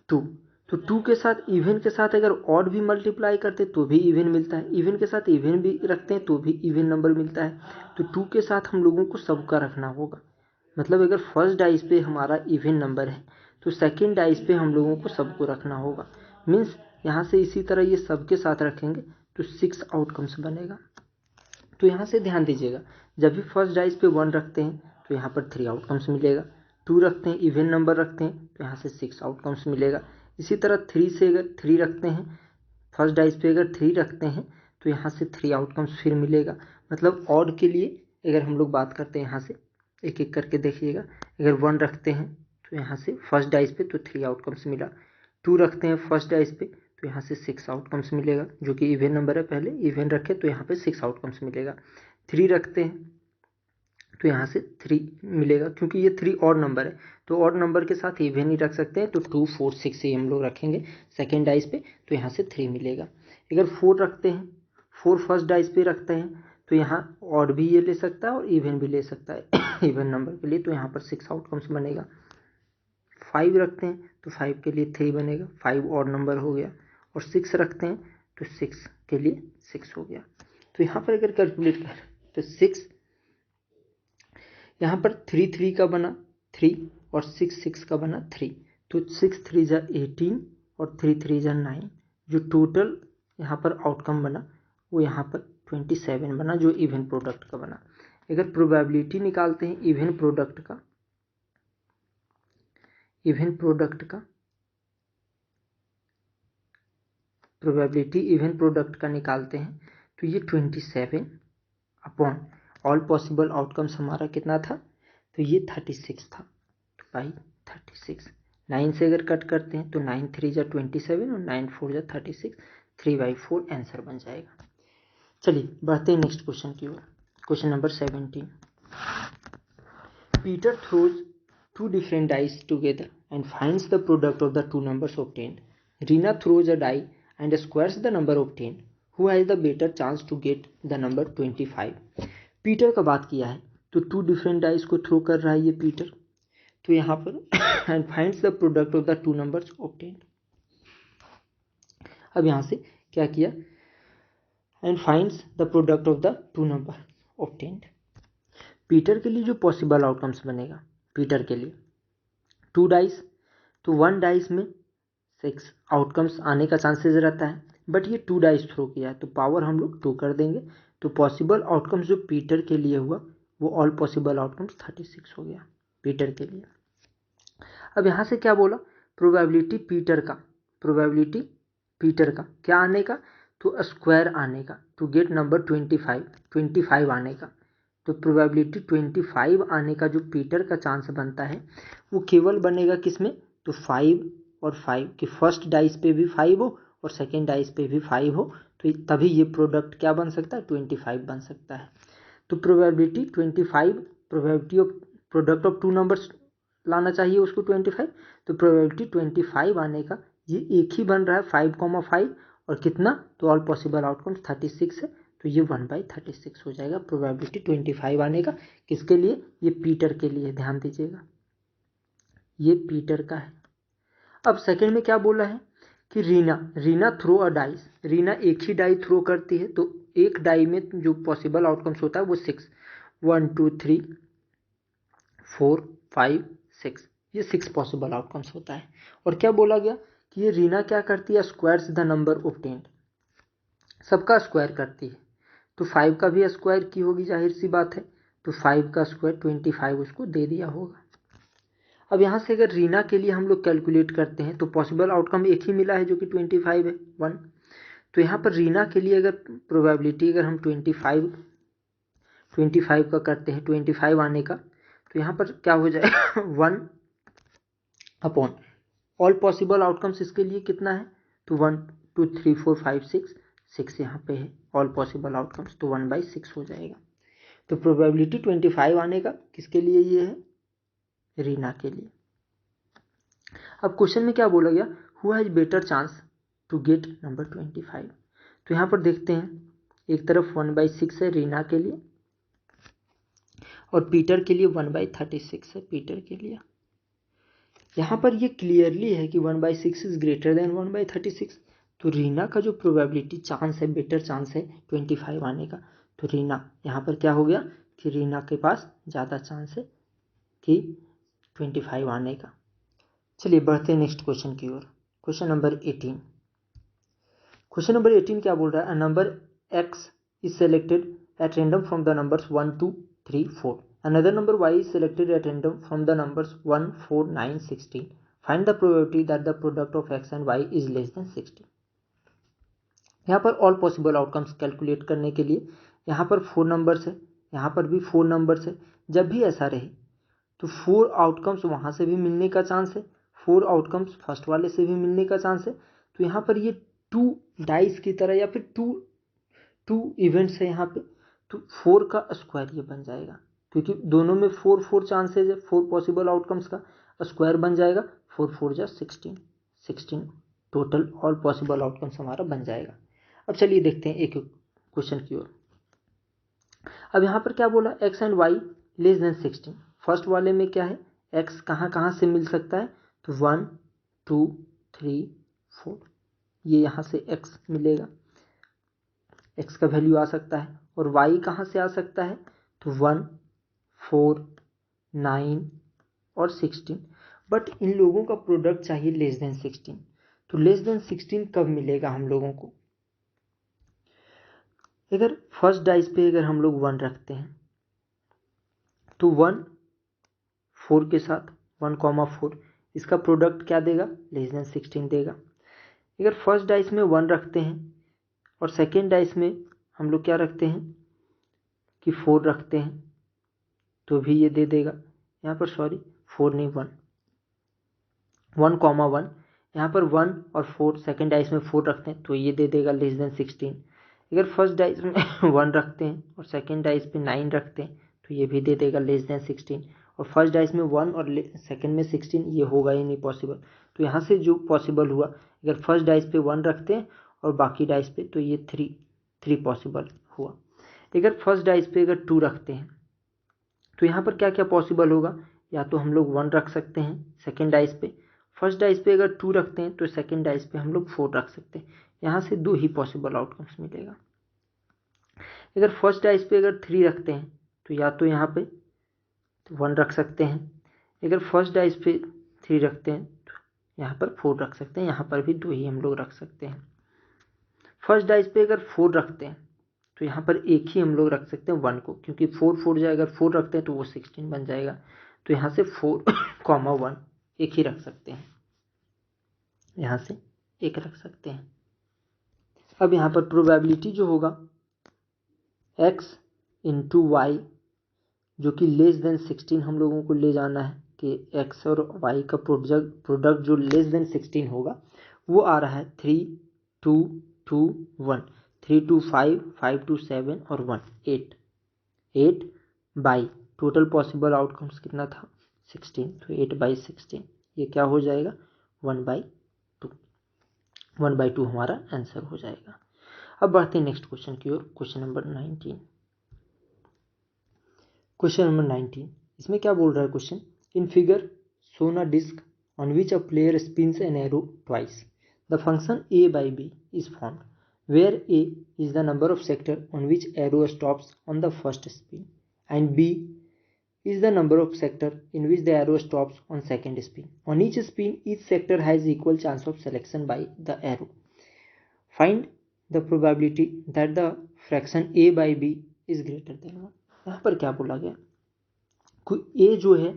2, तो 2 के साथ इवन के साथ अगर ऑड भी मल्टीप्लाई करते तो भी इवन मिलता है, इवन के साथ इवन भी रखते हैं तो भी इवन नंबर मिलता है। तो 2 के साथ हम लोगों को सबका रखना होगा, मतलब अगर फर्स्ट डाइस पे हमारा इवन नंबर है तो सेकेंड डाइस पे हम लोगों को सबको रखना होगा। मीन्स यहाँ से इसी तरह ये सबके साथ रखेंगे तो 6 आउटकम्स बनेगा। तो यहाँ से ध्यान दीजिएगा, जब भी फर्स्ट डाइस पे 1 रखते हैं तो यहाँ पर 3 आउटकम्स मिलेगा, 2 रखते हैं इवन नंबर रखते हैं तो यहाँ से 6 आउटकम्स मिलेगा। इसी तरह 3 से अगर 3 रखते हैं, फर्स्ट डाइस पे अगर 3 रखते हैं तो यहाँ से 3 आउटकम्स फिर मिलेगा। मतलब ऑड के लिए अगर हम लोग बात करते हैं, यहाँ से एक एक करके देखिएगा, अगर 1 रखते हैं तो यहाँ से फर्स्ट डाइस पे तो 3 आउटकम्स मिला, 2 रखते हैं फर्स्ट डाइस पे तो यहाँ से 6 आउटकम्स मिलेगा, जो कि इवन नंबर है, पहले इवन रखे तो यहाँ पे 6 आउटकम्स मिलेगा। 3 रखते हैं तो यहाँ से 3 मिलेगा, क्योंकि ये 3 ऑड नंबर है तो ऑड नंबर के साथ इवन ही रख सकते हैं, तो 2, 4, 6 ही हम लोग रखेंगे सेकेंड डाइस पे, तो यहाँ से 3 मिलेगा। अगर 4 रखते हैं, 4 फर्स्ट डाइस पे रखते हैं तो यहाँ ऑड भी ये ले सकता है और इवन भी ले सकता है इवन नंबर के लिए, तो यहाँ पर 6 आउटकम्स बनेगा। 5 रखते हैं तो 5 के लिए 3 बनेगा, 5 ऑड नंबर हो गया, और 6 रखते हैं तो 6 के लिए 6 हो गया। तो यहाँ पर अगर कैलकुलेट करें तो 6 यहाँ पर 3 3 का बना 3 और 6 6 का बना 3, तो 6 3 जा 18 और 3 3 जा 9, जो टोटल यहाँ पर आउटकम बना वो यहाँ पर 27 बना, जो इवन प्रोडक्ट का बना। अगर प्रोबेबिलिटी निकालते हैं इवन प्रोडक्ट का, प्रोबेबिलिटी इवन प्रोडक्ट का निकालते हैं तो ये 27 अपॉन ऑल पॉसिबल आउटकम्स हमारा कितना था, तो ये 36 था, तो बाई 36। 9 से अगर कट करते हैं तो 9 3 जा 27 और 9 4 जा 36, 3/4 आंसर बन जाएगा। चलिए बढ़ते हैं नेक्स्ट क्वेश्चन की ओर। Question number 17। Peter throws 2 different dice together and finds the product of the 2 numbers obtained. Rina throws a die and squares the number obtained. Who has the better chance to get the number 25? Peter का बात किया है तो 2 डिफरेंट डाइस को थ्रो कर रहा है ये पीटर, तो यहाँ पर and finds the product of the 2 numbers obtained। अब यहाँ से क्या किया, and finds the product of the 2 number obtained। Peter के लिए जो पॉसिबल आउटकम्स बनेगा, पीटर के लिए 2 डाइस, तो 1 डाइस में 6 आउटकम्स आने का चांसेस रहता है, बट ये 2 डाइस थ्रो किया है तो पावर हम लोग 2 कर देंगे, तो पॉसिबल आउटकम्स जो पीटर के लिए हुआ वो ऑल पॉसिबल आउटकम्स 36 हो गया पीटर के लिए। अब यहाँ से क्या बोला, प्रोबेबिलिटी पीटर का क्या आने का, तो स्क्वायर आने का, टू गेट नंबर 25 आने का, तो प्रोबेबिलिटी 25 आने का जो पीटर का चांस बनता है वो केवल बनेगा किस में, तो 5 और 5 कि फर्स्ट डाइस पे भी 5 हो और सेकेंड डाइस पे भी 5 हो, तो तभी ये प्रोडक्ट क्या बन सकता है, 25 बन सकता है। तो probability 25, probability of product of two numbers लाना चाहिए उसको 25, तो प्रोबेबिलिटी 25 आने का ये एक ही बन रहा है 5,5 और कितना, तो ऑल पॉसिबल आउटकम्स 36 है, तो ये 1/36 हो जाएगा प्रोबेबिलिटी 25 आने का। किसके लिए, ये पीटर के लिए, ध्यान दीजिएगा ये पीटर का है। अब सेकंड में क्या बोला है कि Reena throw a dice, Reena एक ही डाई थ्रो करती है, तो एक डाई में जो पॉसिबल आउटकम्स होता है वो 6, 1 2 3 4 5 6, ये 6 पॉसिबल आउटकम्स होता है। और क्या बोला गया कि ये रीना क्या करती है, स्क्वायर्स द नंबर ऑब्टेन्ड, सबका स्क्वायर करती है, तो 5 का भी स्क्वायर की होगी, जाहिर सी बात है, तो 5 का स्क्वायर 25 उसको दे दिया होगा। अब यहाँ से अगर रीना के लिए हम लोग कैलकुलेट करते हैं तो पॉसिबल आउटकम एक ही मिला है जो कि 25 है, 1। तो यहाँ पर रीना के लिए अगर प्रोबेबिलिटी अगर हम 25 का करते हैं, 25 आने का, तो यहाँ पर क्या हो जाएगा 1 अपॉन ऑल पॉसिबल आउटकम्स इसके लिए कितना है, तो 1 2 3 4 5 6 यहाँ पे है ऑल पॉसिबल आउटकम्स, तो 1/6 हो जाएगा। तो प्रोबेबिलिटी 25 आने का किसके लिए ये है, रीना के लिए। अब क्वेश्चन में क्या बोला गया, who has better chance to get number 25, तो यहाँ पर देखते हैं एक तरफ 1/6 है रीना के लिए और पीटर के लिए 1/36 है पीटर के लिए। यहाँ पर ये क्लियरली है कि 1/6 इज ग्रेटर देन 1/36, तो रीना का जो प्रोबेबिलिटी चांस है, बेटर चांस है 25 आने का, तो रीना यहाँ पर क्या हो गया कि रीना के पास ज़्यादा चांस है कि 25 आने का। चलिए बढ़ते हैं नेक्स्ट क्वेश्चन की ओर। क्वेश्चन नंबर 18, क्वेश्चन नंबर 18 क्या बोल रहा है, a number x is selected at random from the numbers 1 2 3 4, another number y is selected at random from the numbers 1 4 9 16, find the probability that the product of x and y is less than 16। यहाँ पर ऑल पॉसिबल आउटकम्स कैलकुलेट करने के लिए यहाँ पर 4 नंबर्स है, यहाँ पर भी 4 नंबर्स है। जब भी ऐसा रहे तो 4 आउटकम्स वहाँ से भी मिलने का चांस है, 4 आउटकम्स फर्स्ट वाले से भी मिलने का चांस है। तो यहाँ पर ये 2 डाइस की तरह या फिर 2 इवेंट्स है यहाँ पे, तो 4 का स्क्वायर ये बन जाएगा, क्योंकि दोनों में 4 चांसेज है, 4 पॉसिबल आउटकम्स का स्क्वायर बन जाएगा, 4 4 जा 16 टोटल ऑल पॉसिबल आउटकम्स हमारा बन जाएगा। अब चलिए देखते हैं एक क्वेश्चन की ओर। अब यहाँ पर क्या बोला, x and y less than 16, first वाले में क्या है, x कहाँ कहाँ से मिल सकता है, तो 1 2 3 4, ये यहाँ से x मिलेगा, x का वैल्यू आ सकता है, और y कहाँ से आ सकता है, तो 1 4 9 और 16, बट इन लोगों का प्रोडक्ट चाहिए लेस देन 16, तो लेस देन 16 कब मिलेगा हम लोगों को, अगर फर्स्ट डाइस पे अगर हम लोग 1 रखते हैं तो 1 4 के साथ 1,4 इसका प्रोडक्ट क्या देगा, लेस देन 16 देगा। अगर फर्स्ट डाइस में 1 रखते हैं और सेकेंड डाइस में हम लोग क्या रखते हैं कि 4 रखते हैं, तो भी ये दे देगा, यहाँ पर सॉरी 4 नहीं 1,1, यहाँ पर 1 और 4 सेकेंड डाइस में 4 रखते हैं तो ये दे देगा लेस देन 16। अगर फर्स्ट डाइस में 1 रखते हैं और सेकेंड डाइस पे 9 रखते हैं तो ये भी दे देगा लेस देन 16, और फर्स्ट डाइस में 1 और सेकेंड में 16 ये होगा ही नहीं पॉसिबल। तो यहाँ से जो पॉसिबल हुआ, अगर फर्स्ट डाइस पे 1 रखते हैं और बाकी डाइस पे, तो ये 3 पॉसिबल हुआ। अगर फर्स्ट डाइस पे अगर 2 रखते हैं तो यहाँ पर क्या क्या पॉसिबल होगा, या तो हम लोग 1 रख सकते हैं सेकेंड डाइस पे, फर्स्ट डाइस पे अगर 2 रखते हैं तो सेकेंड डाइस पे हम लोग 4 रख सकते हैं, यहाँ से 2 ही पॉसिबल आउटकम्स मिलेगा। अगर फर्स्ट डाइस पे अगर 3 रखते हैं तो या तो यहाँ पे 1 रख सकते हैं, अगर फर्स्ट डाइस पे 3 रखते हैं तो यहाँ पर 4 रख सकते हैं, यहाँ पर भी 2 ही हम लोग रख सकते हैं। फर्स्ट डाइस पे अगर 4 रखते हैं तो यहाँ पर एक ही हम लोग रख सकते हैं 1 को, क्योंकि 4 जाए, अगर 4 रखते हैं तो वो 16 बन जाएगा, तो यहाँ से 4,1 एक ही रख सकते हैं, यहाँ से एक रख सकते हैं। अब यहाँ पर प्रोबेबिलिटी जो होगा x इंटू वाई जो कि लेस देन 16 हम लोगों को ले जाना है कि x और y का प्रोडक्ट जो लेस देन 16 होगा वो आ रहा है 3 2 2 1, 3 2 5, 5 2 7 और 1 8, 8 बाई टोटल पॉसिबल आउटकम्स कितना था 16, तो 8/16 ये क्या हो जाएगा 1/2, 1/2 हमारा आंसर हो जाएगा। अब बढ़ते हैं नेक्स्ट क्वेश्चन की ओर, क्वेश्चन नंबर 19। क्वेश्चन नंबर 19, इसमें क्या बोल रहा है question, in figure shown a disc on which a player spins an arrow twice. The function a by b is found, where a is the number of sector on which arrow stops on the first spin and b is the number of sector in which the arrow stops on second spin. On each spin, each sector has equal chance of selection by the arrow. Find the probability that the fraction a by b is greater than 1. यहाँ पर क्या बोला गया, ए जो है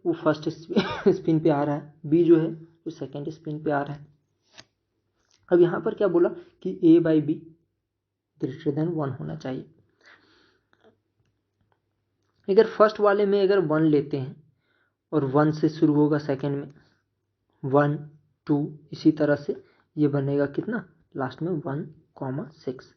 वो फर्स्ट स्पिन पे आ रहा है, बी जो है वो सेकंड स्पिन पे आ रहा है। अब यहाँ पर क्या बोला कि ए बाई बी ग्रेटर देन 1 होना चाहिए। अगर फर्स्ट वाले में अगर 1 लेते हैं और 1 से शुरू होगा, सेकंड में 1 2, इसी तरह से ये बनेगा कितना लास्ट में 1,6।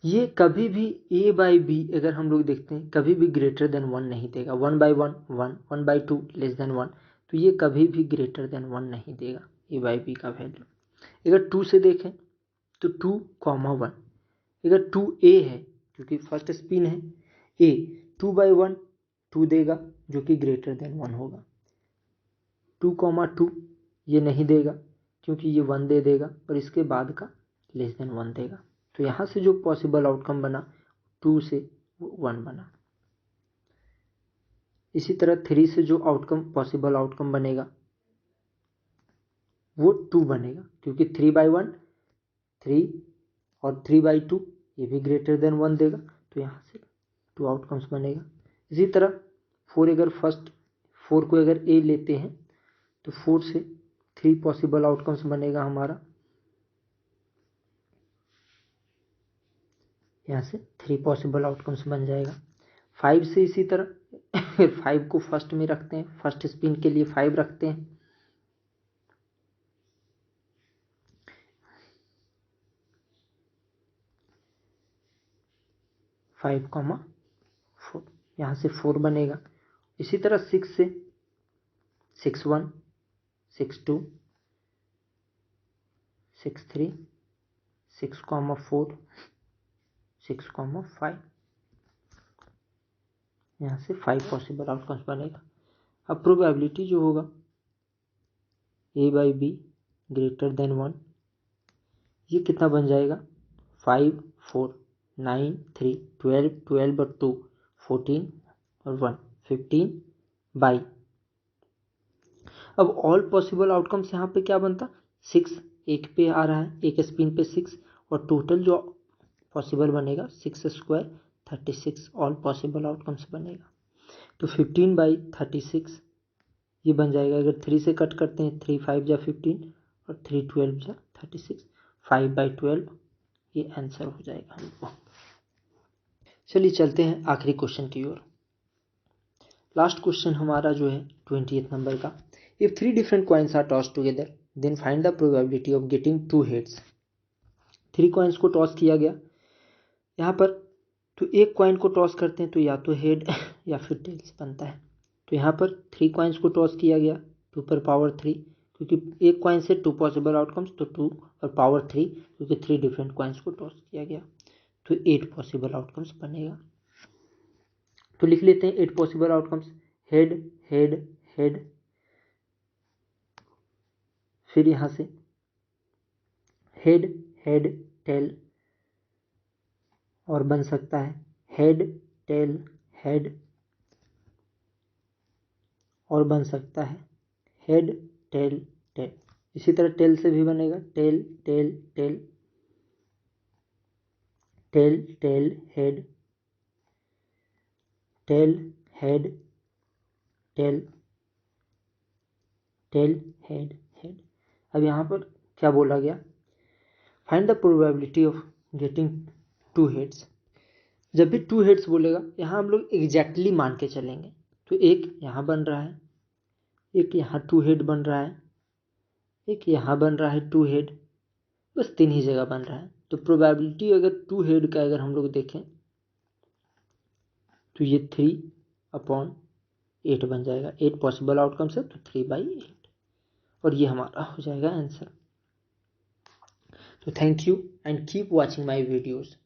ये कभी भी a बाई बी अगर हम लोग देखते हैं कभी भी ग्रेटर देन 1 नहीं देगा। 1/1 1, 1/2 लेस देन 1, तो ये कभी भी ग्रेटर देन 1 नहीं देगा a बाई बी का वैल्यू। अगर 2 से देखें तो 2,1, अगर 2a है क्योंकि फर्स्ट स्पिन है a, 2/1 2 देगा जो कि ग्रेटर देन 1 होगा। 2,2 ये नहीं देगा क्योंकि ये 1 दे देगा और इसके बाद का लेस देन 1 देगा। तो यहाँ से जो पॉसिबल आउटकम बना 2 से 1 बना। इसी तरह 3 से जो पॉसिबल आउटकम बनेगा वो 2 बनेगा क्योंकि 3/1 3 और 3/2 ये भी ग्रेटर देन 1 देगा, तो यहाँ से 2 आउटकम्स बनेगा। इसी तरह 4 को अगर ए लेते हैं तो 4 से 3 पॉसिबल आउटकम्स बनेगा हमारा, यहाँ से 3 पॉसिबल आउटकम्स बन जाएगा। 5 से इसी तरह 5 को फर्स्ट में रखते हैं, फर्स्ट स्पिन के लिए 5 रखते हैं, फाइव कॉमा 4, यहाँ से 4 बनेगा। इसी तरह 6 से 6/1 6/2 6/3 6,4 6,5, यहाँ से 5 पॉसिबल आउटकम्स बनेगा। अब प्रोबेबिलिटी जो होगा a by be greater than 1, ये कितना बन जाएगा 5 4 9 3 12 12 और 2 14 और 1 15 बाई। अब ऑल पॉसिबल आउटकम्स यहाँ पे क्या बनता 6, एक पे आ रहा है एक स्पिन पे 6 और टोटल जो पॉसिबल बनेगा 6² 36 ऑल पॉसिबल आउटकम्स बनेगा। तो 15/36 ये बन जाएगा। अगर 3 से कट करते हैं 3 5 जा 15 और 3 12 जा 36, 5/12 ये आंसर हो जाएगा हमको। चलिए चलते हैं आखिरी क्वेश्चन की ओर। लास्ट क्वेश्चन हमारा जो है 20th नंबर का, if 3 different coins are toss together then find the probability of getting 2 heads. 3 coins को टॉस किया गया यहाँ पर, तो एक कॉइन को टॉस करते हैं तो या तो हेड या फिर टेल्स बनता है। तो यहाँ पर 3 कॉइन्स को टॉस किया गया 2 पर पावर 3, क्योंकि एक कॉइन से 2 पॉसिबल आउटकम्स, तो 2 और पावर 3 क्योंकि 3 डिफरेंट कॉइन्स को टॉस किया गया तो 8 पॉसिबल आउटकम्स बनेगा। तो लिख लेते हैं 8 possible outcomes, head head head, फिर यहाँ से हेड हेड टेल, और बन सकता है हेड टेल हेड, और बन सकता है हेड टेल टेल। इसी तरह टेल से भी बनेगा tail tail tail tail tail head tail head tail tail head head. अब यहाँ पर क्या बोला गया, find the probability of getting 2 heads. जब भी 2 हेड्स बोलेगा यहाँ हम लोग एग्जैक्टली मान के चलेंगे। तो एक यहाँ बन रहा है, एक यहाँ 2 हेड बन रहा है, एक यहाँ बन रहा है 2 हेड, बस 3 ही जगह बन रहा है। तो प्रोबेबिलिटी अगर 2 हेड का अगर हम लोग देखें तो ये 3/8 बन जाएगा। 8 पॉसिबल आउटकम्स है तो 3/8, और ये हमारा हो जाएगा आंसर। तो thank you and keep watching my videos.